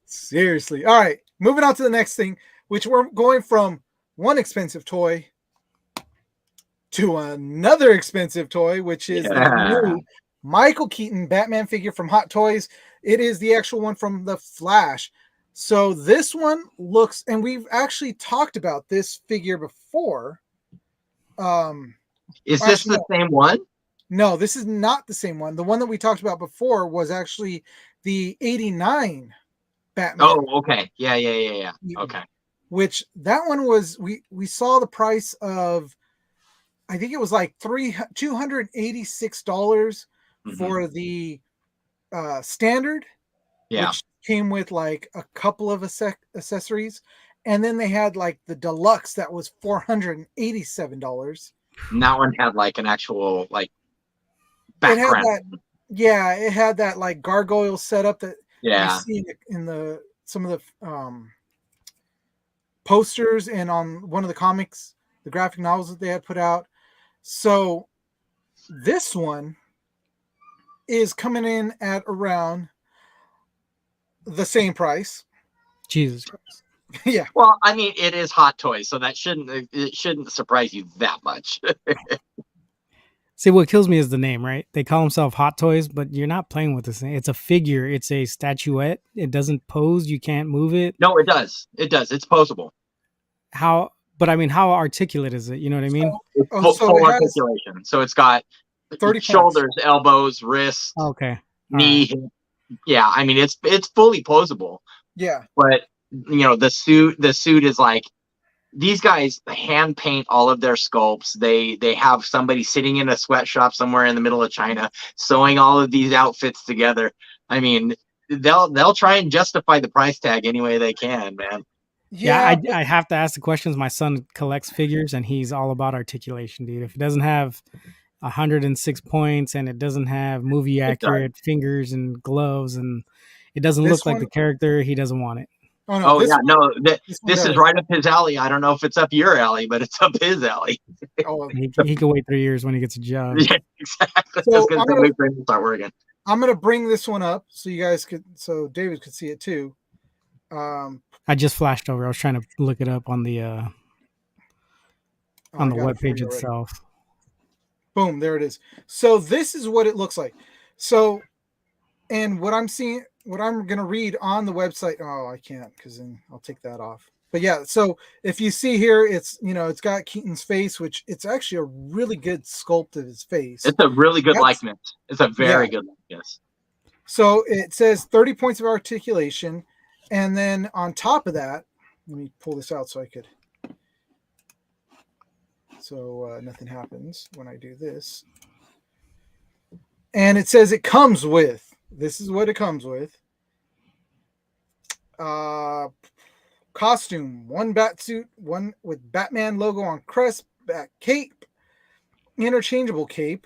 Seriously. All right. Moving on to the next thing, which we're going from one expensive toy to another expensive toy, which is the new Michael Keaton Batman figure from Hot Toys. It is the actual one from The Flash. So this one looks, and we've actually talked about this figure before. Is this the same one? No, this is not the same one. The one that we talked about before was actually the 89 Batman. Oh, okay. Yeah. Okay. Which that one was, we saw the price of, I think it was like $286 for the standard, which came with like a couple of accessories. And then they had like the deluxe that was $487. And that one had like an actual like background. It had that like gargoyle setup that you see in some of the posters and on one of the comics, the graphic novels that they had put out. So this one is coming in at around the same price. Jesus Christ. Yeah. Well, I mean, it is Hot Toys, so it shouldn't surprise you that much. See, what kills me is the name, right? They call themselves Hot Toys, but you're not playing with this thing. It's a figure. It's a statuette. It doesn't pose. You can't move it. No, it does. It does. It's posable. How? But I mean, how articulate is it? You know what I mean? Full articulation. So it's got 30 shoulders, elbows, wrists, okay, knee. Right. Yeah, I mean, it's fully posable. Yeah. But the suit is like, these guys hand paint all of their sculpts. They have somebody sitting in a sweatshop somewhere in the middle of China sewing all of these outfits together. I mean, they'll try and justify the price tag any way they can, man. Yeah, I have to ask the questions. My son collects figures and he's all about articulation, dude. If it doesn't have 106 points and it doesn't have movie accurate fingers and gloves and it doesn't look like the character, he doesn't want it. Oh yeah, no, this is right up his alley. I don't know if it's up your alley, but it's up his alley. Oh, he can wait 3 years when he gets a job. Yeah, exactly. So start working. I'm gonna bring this one up so you guys so David could see it too. I just flashed over. I was trying to look it up on the webpage itself. Boom, there it is. So this is what it looks like. So, and what I'm seeing, what I'm going to read on the website. Oh, I can't because then I'll take that off. But yeah, so if you see here, it's, it's got Keaton's face, which it's actually a really good sculpt of his face. It's a really good likeness. It's a very good likeness. So it says 30 points of articulation. And then on top of that, let me pull this out so I could. So nothing happens when I do this. And it says it comes with, this is what it comes with. Costume, 1 bat suit, 1 with Batman logo on crest, back cape, interchangeable cape,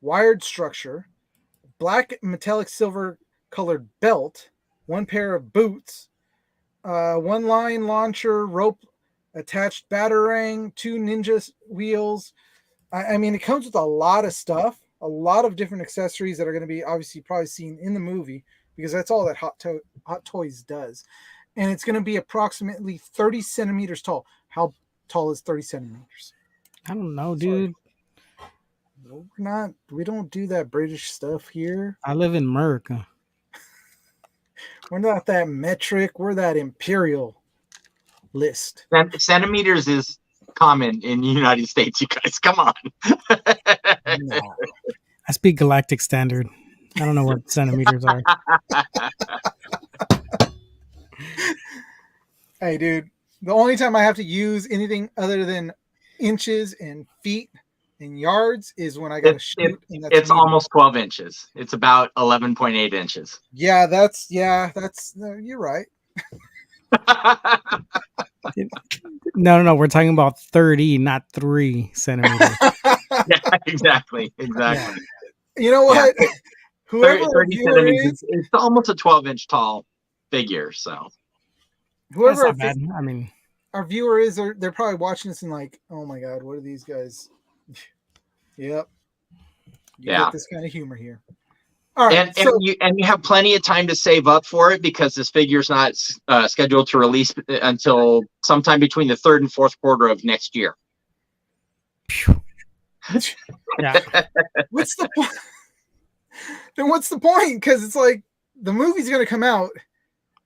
wired structure, black metallic silver colored belt, 1 pair of boots, 1 line launcher, rope attached batarang, 2 ninja wheels. I mean, it comes with a lot of stuff, a lot of different accessories that are going to be obviously probably seen in the movie, because that's all that Hot Toys does. And it's going to be approximately 30 centimeters tall. How tall is 30 centimeters? I don't know, dude. No, we don't do that British stuff here. I live in America. We're not that metric. We're that imperial list. Centimeters is common in the United States, you guys. Come on. No. I speak galactic standard. I don't know what centimeters are. Hey, dude. The only time I have to use anything other than inches and feet and yards is when I got to shoot. It's almost 12 inches. It's about 11.8 inches. Yeah, that's you're right. No. We're talking about 30, not 3 centimeters. Yeah, exactly. Yeah. You know what? Yeah. Whoever 30 centimeters, it's almost a 12-inch tall figure. So whoever That's not bad. I mean, our viewer is, they're probably watching this and like, oh my god, what are these guys? Yep. You get this kind of humor here. All right, and you have plenty of time to save up for it, because this figure's not scheduled to release until sometime between the 3rd and 4th quarter of next year. yeah. What's the point? Then what's the point? Because it's like the movie's going to come out.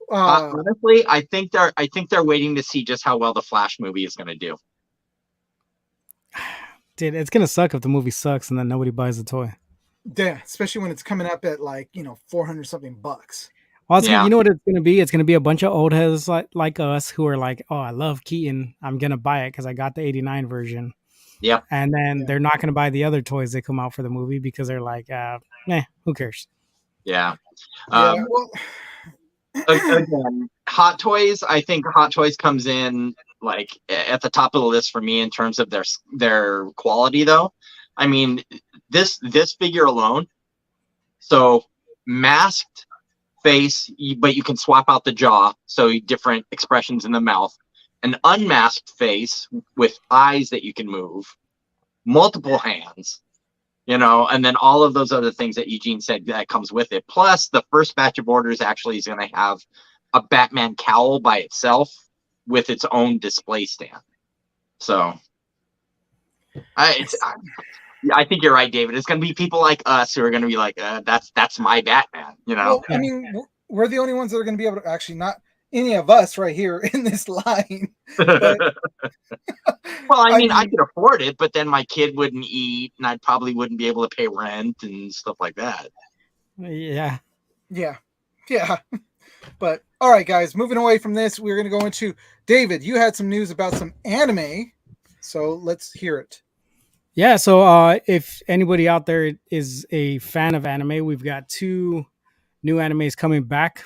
Honestly, I think they're waiting to see just how well the Flash movie is going to do. Dude, it's gonna suck if the movie sucks and then nobody buys the toy. Yeah, especially when it's coming up at like, $400 something bucks. Also, you know what it's gonna be? It's gonna be a bunch of old heads like us who are like, "Oh, I love Keaton. I'm gonna buy it because I got the '89 version." Yep. And then they're not gonna buy the other toys that come out for the movie because they're like, who cares? Yeah. Well, again, Hot Toys. I think Hot Toys comes in like at the top of the list for me in terms of their quality, though. I mean, this figure alone. So masked face, but you can swap out the jaw, so different expressions in the mouth. An unmasked face with eyes that you can move, multiple hands, and then all of those other things that Eugene said that comes with it. Plus, the first batch of orders actually is going to have a Batman cowl by itself with its own display stand. So I think you're right, David. It's going to be people like us who are going to be like, that's my Batman, Well, I mean, we're the only ones that are going to be able to, actually, not any of us right here in this line. But, well, I mean, I could afford it, but then my kid wouldn't eat, and I probably wouldn't be able to pay rent and stuff like that. Yeah. But all right, guys, moving away from this, we're going to go into, David, you had some news about some anime, so let's hear it. Yeah, so if anybody out there is a fan of anime, we've got 2 new animes coming back,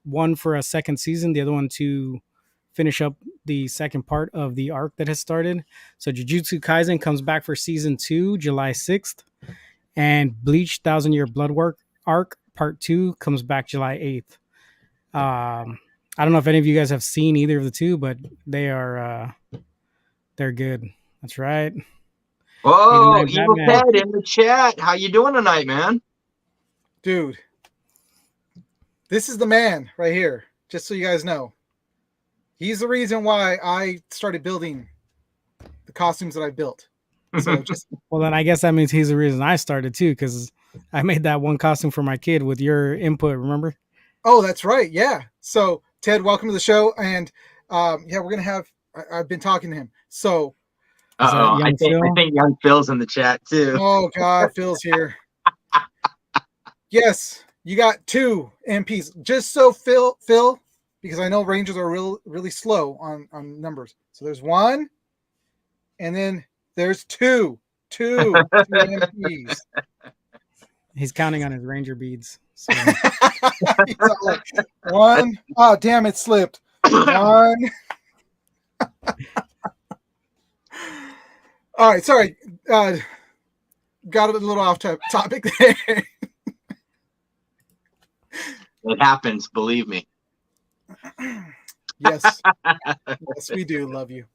one for a second season, the other one to finish up the second part of the arc that has started. So Jujutsu Kaisen comes back for season 2, July 6th, and Bleach 1,000-Year Blood Work arc part 2 comes back July 8th. I don't know if any of you guys have seen either of the 2, but they're good. That's right. Oh, Evil Ted in the chat. How you doing tonight, man? Dude, this is the man right here, just so you guys know. He's the reason why I started building the costumes that I built. So well, then I guess that means he's the reason I started too, because I made that one costume for my kid with your input, remember? Oh, that's right. Yeah. So Ted, welcome to the show. And we're going to have, I've been talking to him. So I think young Phil's in the chat too. Oh God, Phil's here. Yes, you got 2 MPs. Just so Phil, because I know Rangers are really slow on numbers. So there's 1, and then there's 2 MPs. He's counting on his ranger beads. So. He's all like, 1. Oh, damn! It slipped. 1. All right, sorry. Got a little off topic there. It happens, believe me. Yes. Yes, we do love you.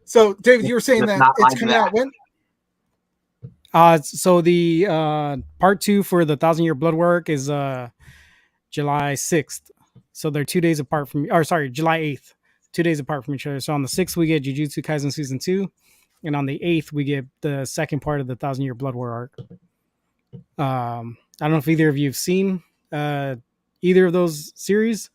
So, David, you were saying It's that not it's like coming that. out when? So the part 2 for the 1,000-Year Blood Work is July 6th. So they're 2 days apart from, or sorry, July 8th, 2 days apart from each other. So on the 6th, we get Jujutsu Kaisen Season 2. And on the 8th, we get the second part of the 1,000-Year Blood War arc. I don't know if either of you have seen either of those series.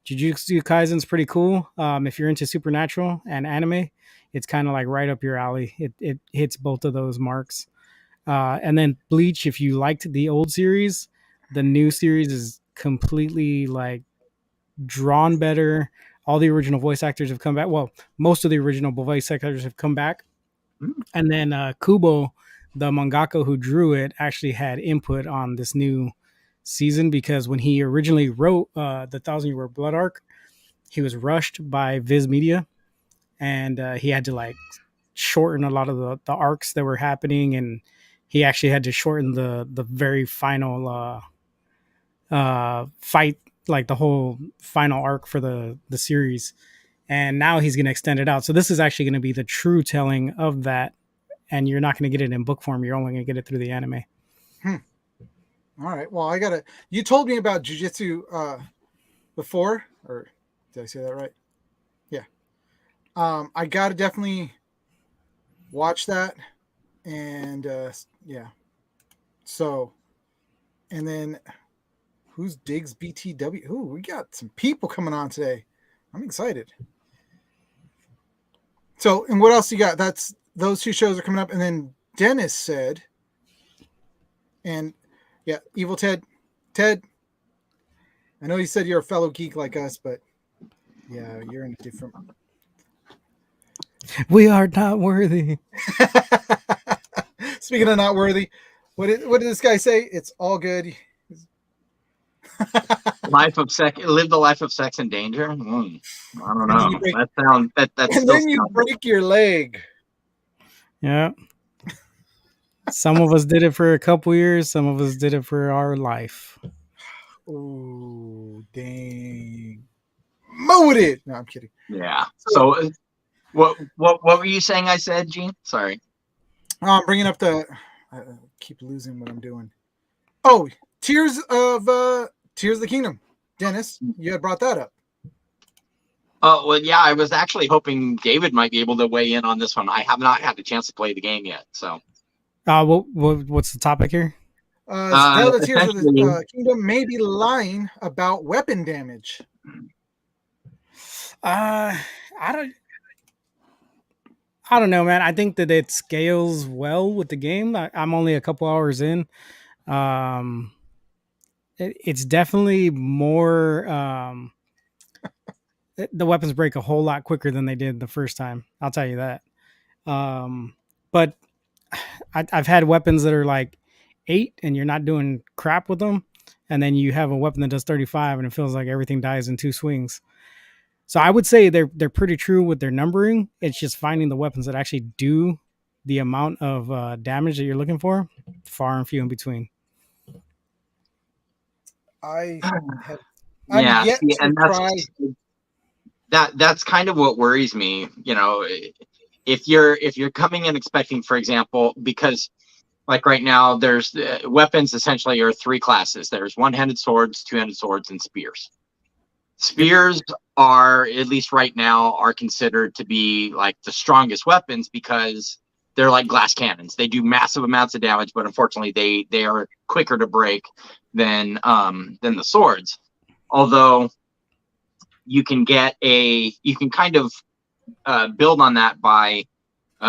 Jujutsu Kaisen's pretty cool. If you're into supernatural and anime, it's kind of like right up your alley. It hits both of those marks. And then Bleach, if you liked the old series, the new series is completely like drawn better. All the original voice actors have come back. Well, most of the original voice actors have come back. And then Kubo, the mangaka who drew it, actually had input on this new season because when he originally wrote the 1,000-Year Blood arc, he was rushed by Viz Media, and he had to like shorten a lot of the arcs that were happening, and he actually had to shorten the very final fight, like the whole final arc for the series. And now he's going to extend it out. So this is actually going to be the true telling of that. And you're not going to get it in book form. You're only going to get it through the anime. All right. Well, you told me about Jujutsu before, or did I say that right? Yeah. I got to definitely watch that. And yeah. So, and then who's Diggs BTW? Ooh, we got some people coming on today. I'm excited. So, and what else you got? Those 2 shows are coming up. And then Dennis said, and yeah, Evil Ted, I know you said you're a fellow geek like us, but yeah, you're in a different. We are not worthy. Speaking of not worthy, what did this guy say? It's all good. Live the life of sex and danger. I don't know. That's and then you break your leg. Yeah. Some of us did it for a couple years. Some of us did it for our life. Oh, dang. Mowed it. No, I'm kidding. Yeah. So what were you saying I said, Gene? Sorry. I'm bringing up I keep losing what I'm doing. Oh, Tears of the Kingdom. Dennis, you had brought that up. Oh, well, yeah, I was actually hoping David might be able to weigh in on this one. I have not had the chance to play the game yet, so. What's the topic here? Tell the Tears of the Kingdom may be lying about weapon damage. I don't know, man. I think that it scales well with the game. I'm only a couple hours in. It's definitely more. The weapons break a whole lot quicker than they did the first time. I'll tell you that. But I've had weapons that are like 8 and you're not doing crap with them. And then you have a weapon that does 35 and it feels like everything dies in 2 swings. So I would say they're pretty true with their numbering. It's just finding the weapons that actually do the amount of damage that you're looking for. Far and few in between. That's kind of what worries me. You know, if you're coming in expecting, for example, because like right now, there's weapons essentially are 3 classes. There's one-handed swords, two-handed swords, and spears. Spears are, at least right now, are considered to be like the strongest weapons because they're like glass cannons. They do massive amounts of damage, but unfortunately they are quicker to break than the swords. Although you can kind of build on that by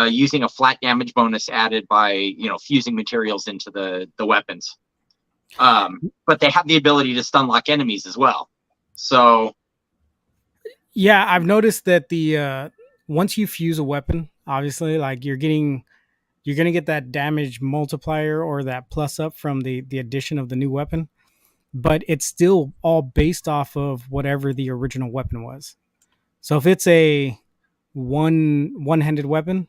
using a flat damage bonus added by fusing materials into the weapons. But they have the ability to stun lock enemies as well. So yeah, I've noticed that the once you fuse a weapon, obviously, like you're getting you're gonna get that damage multiplier or that plus up from the addition of the new weapon, but it's still all based off of whatever the original weapon was. So if it's a one-handed weapon,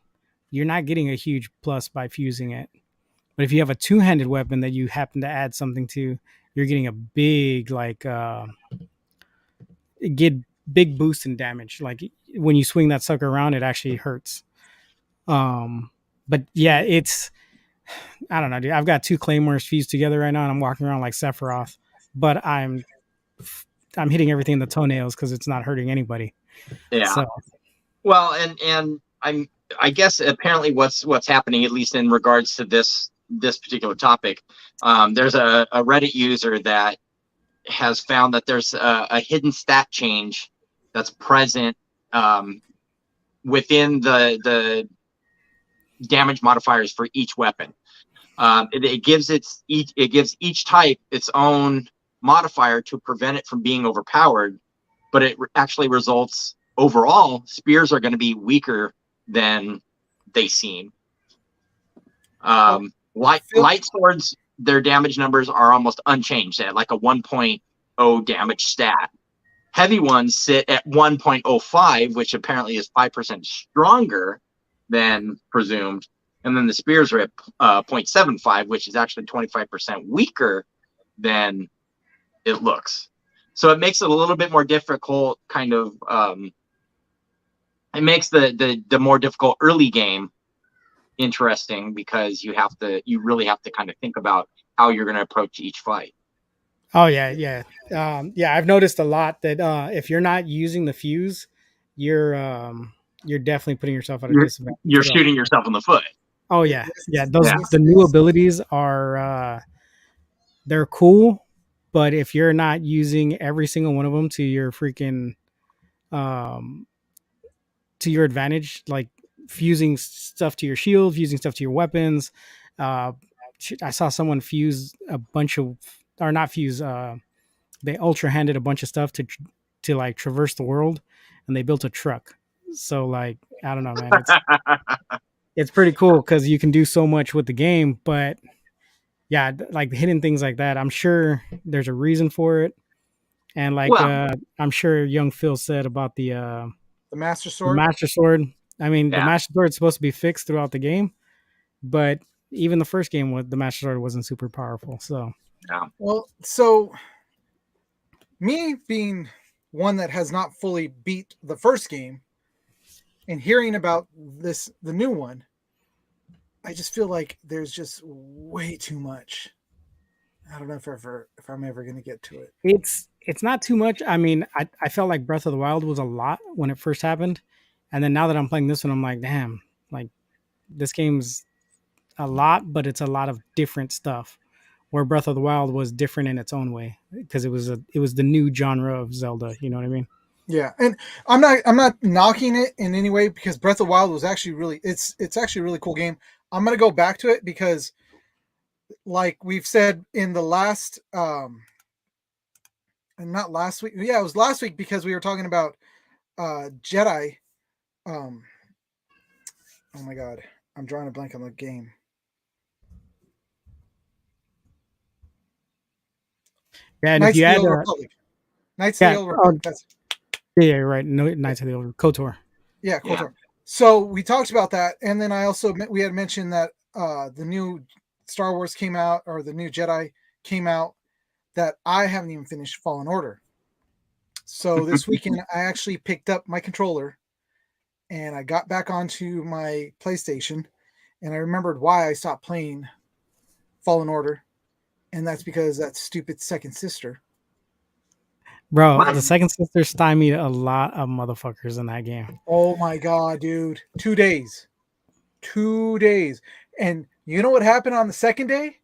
you're not getting a huge plus by fusing it. But if you have a two-handed weapon that you happen to add something to, you're getting a big get big boost in damage. Like when you swing that sucker around, it actually hurts. But yeah, it's I don't know, dude. I've got two claymores fused together right now, and I'm walking around like Sephiroth, but I'm hitting everything in the toenails because it's not hurting anybody. Yeah. So, well, and I guess apparently what's happening, at least in regards to this particular topic, there's a Reddit user that has found that there's a hidden stat change that's present within the damage modifiers for each weapon. It gives each type its own modifier to prevent it from being overpowered, but it actually results overall spears are going to be weaker than they seem. Light swords, their damage numbers are almost unchanged at like a 1.0 damage stat. Heavy ones sit at 1.05, which apparently is 5% stronger than presumed. And then the spears are at 0.75, which is actually 25% weaker than it looks. So it makes it a little bit more difficult, kind of. It makes the more difficult early game interesting because you really have to kind of think about how you're going to approach each fight. oh yeah. I've noticed a lot that if you're not using the fuse, you're definitely putting yourself at a disadvantage. You're shooting yourself in the foot. Oh yeah. The new abilities are they're cool, but if you're not using every single one of them to your freaking to your advantage, like fusing stuff to your shield, fusing stuff to your weapons. I saw someone fuse a bunch of, or not fuse. They ultra handed a bunch of stuff to like traverse the world, and they built a truck. So like I don't know, man. It's pretty cool because you can do so much with the game, but yeah, like hidden things like that. I'm sure there's a reason for it, and like I'm sure young Phil said about the Master the Sword. Master Sword. I mean, the Master Sword is supposed to be fixed throughout the game, but even the first game with the Master Sword wasn't super powerful. So, well, so me being one that has not fully beat the first game and hearing about the new one, I just feel like there's just way too much. I don't know if I'm ever going to get to it. It's not too much. I mean, I felt like Breath of the Wild was a lot when it first happened, and then now that I'm playing this one, I'm like, damn, like this game's a lot, but it's a lot of different stuff. Where Breath of the Wild was different in its own way because it was the new genre of Zelda. You know what I mean? Yeah, and I'm not knocking it in any way because Breath of the Wild was actually it's actually a really cool game. I'm gonna go back to it because, like we've said in the last, and not last week. Yeah, it was last week because we were talking about Jedi. Oh my god, I'm drawing a blank on the game. Yeah, and Knights if you of the add Old Republic. Knights of the Old Republic. Yeah, right. No, Knights of the Old KOTOR. Yeah, KOTOR. Yeah. So we talked about that, and then we had mentioned that the new Star Wars came out, or the new Jedi came out, that I haven't even finished Fallen Order. So this weekend I actually picked up my controller and I got back onto my PlayStation, and I remembered why I stopped playing Fallen Order, and that's because that stupid second sister. Bro, the second sister stymied a lot of motherfuckers in that game. Oh my god, dude. 2 days. 2 days. And you know what happened on the second day?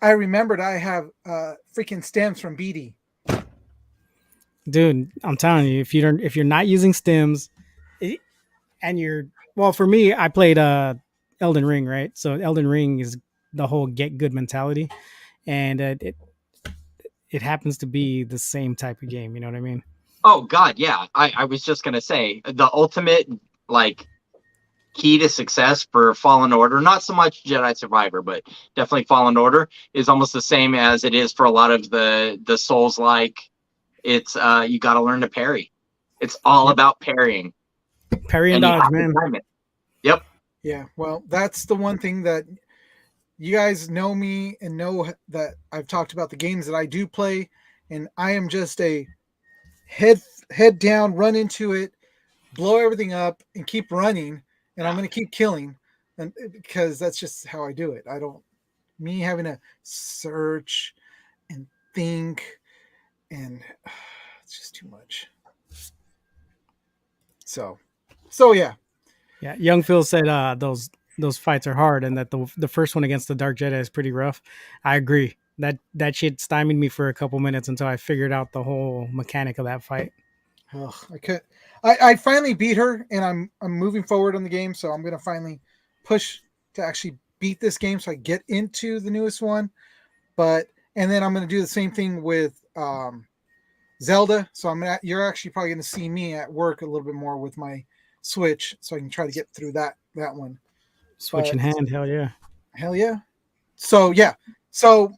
I remembered I have freaking stems from BD. Dude, I'm telling you, if you're not using stems, and for me, I played Elden Ring, right? So Elden Ring is the whole get good mentality, and it happens to be the same type of game. You know what I mean? Oh God, yeah. I was just gonna say the ultimate like key to success for Fallen Order, not so much Jedi Survivor, but definitely Fallen Order, is almost the same as it is for a lot of the Souls like. It's you got to learn to parry. It's all about parrying. Parry and you dodge, have to man. time it. Yep. Yeah, well, that's the one thing that you guys know me and know that I've talked about the games that I do play, and I am just a head down, run into it, blow everything up, and keep running, and I'm going to keep killing, and because that's just how I do it. I don't me having to search and think, and it's just too much. So yeah. Yeah, Young Phil said those fights are hard, and that the first one against the Dark Jedi is pretty rough. I agree. That shit stymied me for a couple minutes until I figured out the whole mechanic of that fight. Oh, I could. I finally beat her, and I'm moving forward on the game, so I'm gonna finally push to actually beat this game, so I get into the newest one. And then I'm gonna do the same thing with Zelda. So you're actually probably gonna see me at work a little bit more with my Switch, so I can try to get through that one. Switch in hand, hell yeah. Hell yeah. So yeah. So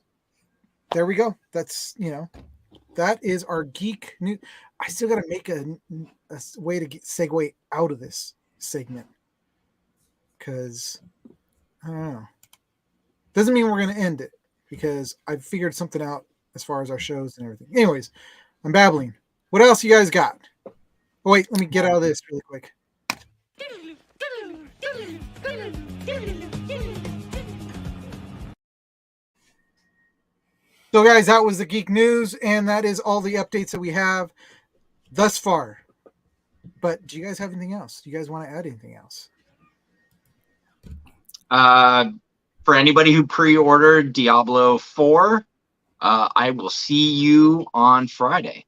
there we go. That's that is our geek news. I still got to make a way to segue out of this segment, because I don't know. Doesn't mean we're going to end it, because I've figured something out as far as our shows and everything. Anyways, I'm babbling. What else you guys got? Oh, wait, let me get out of this really quick. So, guys, that was the Geek News, and that is all the updates that we have thus far. But do you guys have anything else? Do you guys want to add anything else? For anybody who pre-ordered Diablo 4, I will see you on Friday.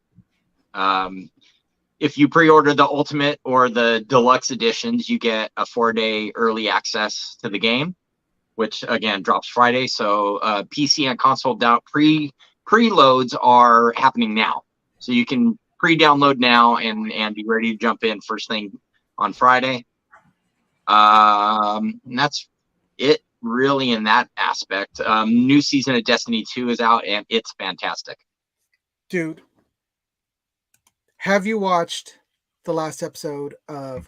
If you pre-order the Ultimate or the Deluxe editions, you get a 4-day early access to the game, which again drops Friday. So PC and console preloads are happening now, so you can pre-download now and be ready to jump in first thing on Friday. And that's it really in that aspect. New season of Destiny 2 is out, and it's fantastic. Dude, have you watched the last episode of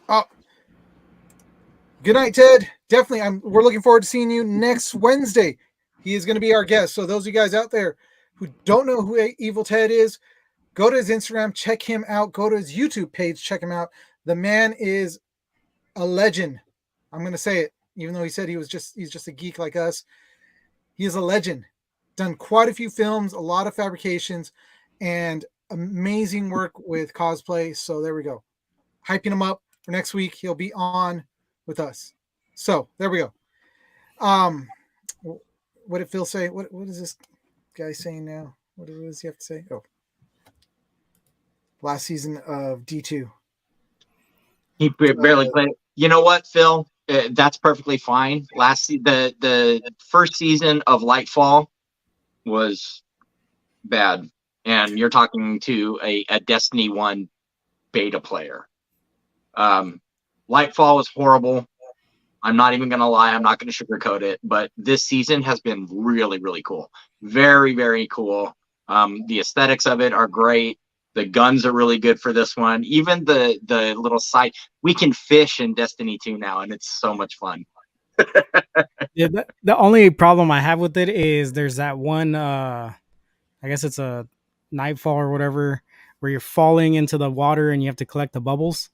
Good night, Ted. Definitely, we're looking forward to seeing you next Wednesday. He is going to be our guest. So those of you guys out there who don't know who Evil Ted is, go to his Instagram, check him out. Go to his YouTube page, check him out. The man is a legend. I'm going to say it, even though he said he's just a geek like us. He is a legend. Done quite a few films, a lot of fabrications, and amazing work with cosplay. So there we go. Hyping him up for next week. He'll be on with us. So there we go. What did Phil say? What is this guy saying now? What does he have to say? Oh, last season of D2. He barely played. You know what, Phil? That's perfectly fine. The first season of Lightfall was bad, and you're talking to a Destiny 1 beta player. Lightfall was horrible. I'm not even going to lie. I'm not going to sugarcoat it. But this season has been really, really cool. Very, very cool. The aesthetics of it are great. The guns are really good for this one. Even the little side. We can fish in Destiny 2 now, and it's so much fun. Yeah, the only problem I have with it is there's that one, I guess it's a nightfall or whatever, where you're falling into the water and you have to collect the bubbles.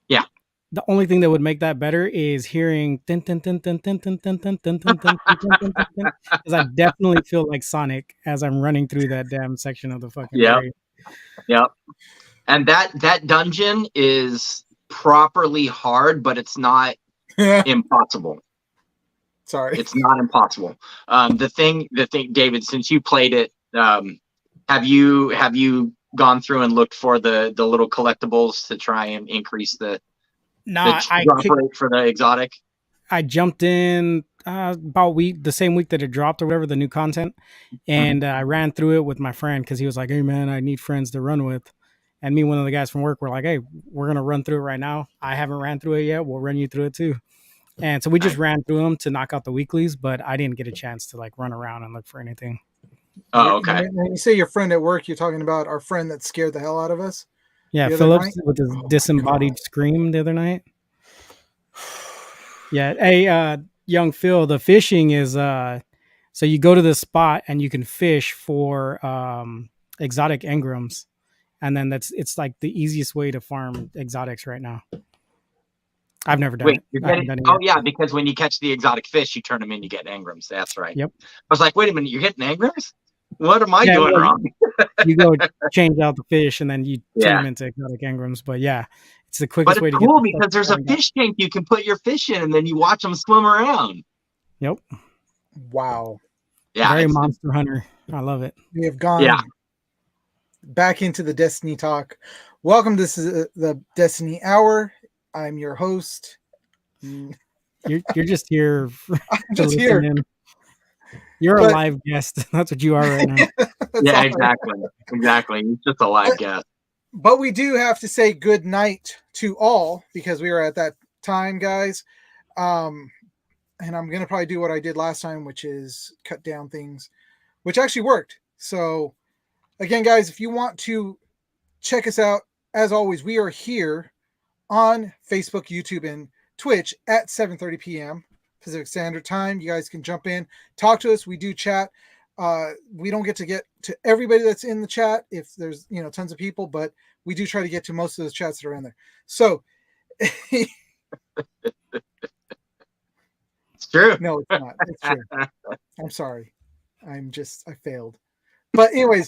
Yeah. The only thing that would make that better is hearing because I definitely feel like Sonic as I'm running through that damn section of the fucking area. Yep. And that dungeon is properly hard, but it's not impossible. Sorry. It's not impossible. The thing, David, since you played it, have you gone through and looked for the little collectibles to try and increase the drop rate for the exotic? I jumped in about the same week that it dropped or whatever, the new content, and I ran through it with my friend because he was like, "Hey man, I need friends to run with," and me and one of the guys from work were like, "Hey, we're gonna run through it right now. I haven't ran through it yet. We'll run you through it too." And so we just ran through them to knock out the weeklies, but I didn't get a chance to like run around and look for anything. Oh, okay. When you say your friend at work, you're talking about our friend that scared the hell out of us. Yeah, the other Phillips night? with his Oh my disembodied God. scream the other night. Yeah, hey, young Phil, the fishing is so you go to the spot and you can fish for exotic engrams, and then it's like the easiest way to farm exotics right now. I've never done Wait, it. you're I haven't getting? done it Oh yet. yeah, because when you catch the exotic fish, you turn them in, you get engrams. That's right. Yep. I was like, wait a minute, you're getting engrams? What am I Yeah, doing well, wrong? you go change out the fish and then you turn Yeah. them into exotic engrams. But yeah, it's the But quickest it's way to get cool the stuff because there's a farmed up. fish tank you can put your fish in, and then you watch them swim around. Yep. Wow. Yeah. Very it's- Monster Hunter. I love it. We have gone Yeah. back into the Destiny talk. Welcome. This is the Destiny Hour. I'm your host. You're just here I'm to just listen here. in. You're a But- live guest. That's what you are right now. That's Yeah, all. exactly. Exactly. It's just a live guess. But we do have to say good night to all because we are at that time, guys. And I'm gonna probably do what I did last time, which is cut down things, which actually worked. So again, guys, if you want to check us out, as always, we are here on Facebook, YouTube, and Twitch at 7:30 p.m. Pacific Standard Time. You guys can jump in, talk to us. We do chat. We don't get to everybody that's in the chat if there's tons of people, but we do try to get to most of those chats that are in there. So It's true. no, it's not. It's true. I'm sorry. I failed. But anyways,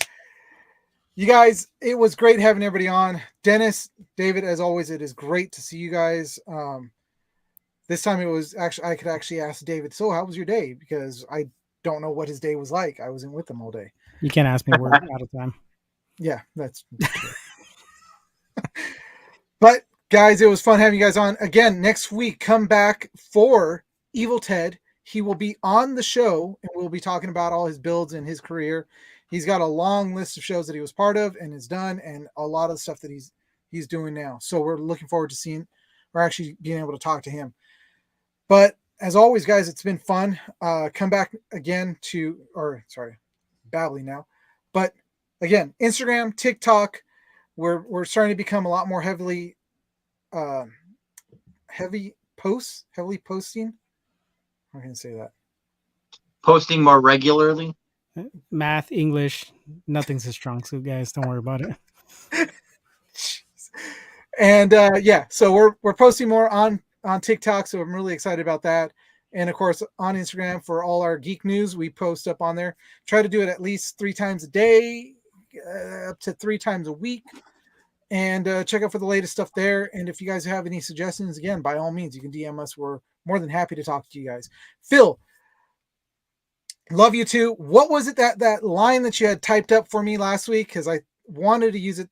you guys, it was great having everybody on. Dennis, David, as always, it is great to see you guys. This time it was actually, I could actually ask David, so how was your day? Because I don't know what his day was like. I wasn't with him all day. You can't ask me. We're out of time. Yeah, that's true. But guys, it was fun having you guys on. Again, next week, come back for Evil Ted. He will be on the show and we'll be talking about all his builds and his career. He's got a long list of shows that he was part of and has done, and a lot of the stuff that he's doing now. So we're looking forward to seeing, or actually being able to talk to him. But as always, guys, it's been fun. Come back again babbling now. But again, Instagram, TikTok, we're starting to become a lot more heavily posting. How can I say that? Posting more regularly. Math, English, nothing's a strong suit, guys. Don't worry about it. And so we're posting more on TikTok, so I'm really excited about that. And of course on Instagram for all our geek news, we post up on there. Try to do it at least 3 times a day, up to 3 times a week, and check out for the latest stuff there. And if you guys have any suggestions, again, by all means, you can DM us. We're more than happy to talk to you guys. Phil, love you too. What was it that line that you had typed up for me last week? Because I wanted to use it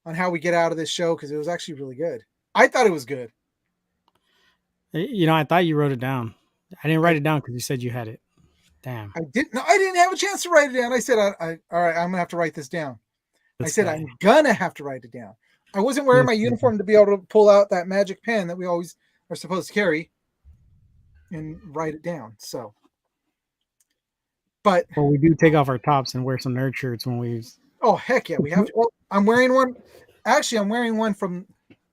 on how we get out of this show, because it was actually really good. I thought it was good. I thought you wrote it down. I didn't write it down because you said you had it. Damn. I didn't have a chance to write it down. I said, all right, I'm gonna have to write this down. I'm gonna have to write it down. I wasn't wearing my uniform to be able to pull out that magic pen that we always are supposed to carry and write it down. So, but we do take off our tops and wear some nerd shirts when we. Oh heck yeah, we have to. Well, I'm wearing one. Actually, I'm wearing one from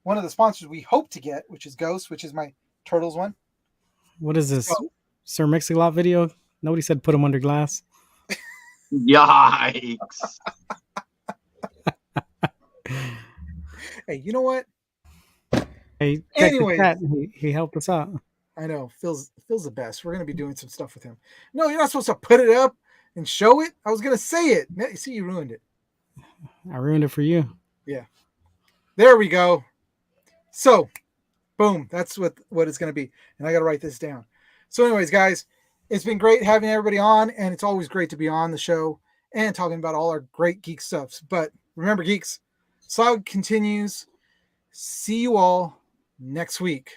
one of the sponsors we hope to get, which is Ghost, which is my Turtles one. What is this? Sir Mix-a-Lot video? Nobody said put them under glass. Yikes. Hey, you know what? Hey, anyways, he helped us out. I know. Phil's the best. We're gonna be doing some stuff with him. No, you're not supposed to put it up and show it. I was gonna say it. See, you ruined it. I ruined it for you. Yeah. There we go. So, boom. That's what it's gonna be. And I gotta write this down. So, anyways, guys, it's been great having everybody on, and it's always great to be on the show and talking about all our great geek stuffs. But remember, geeks, Saga continues. See you all next week.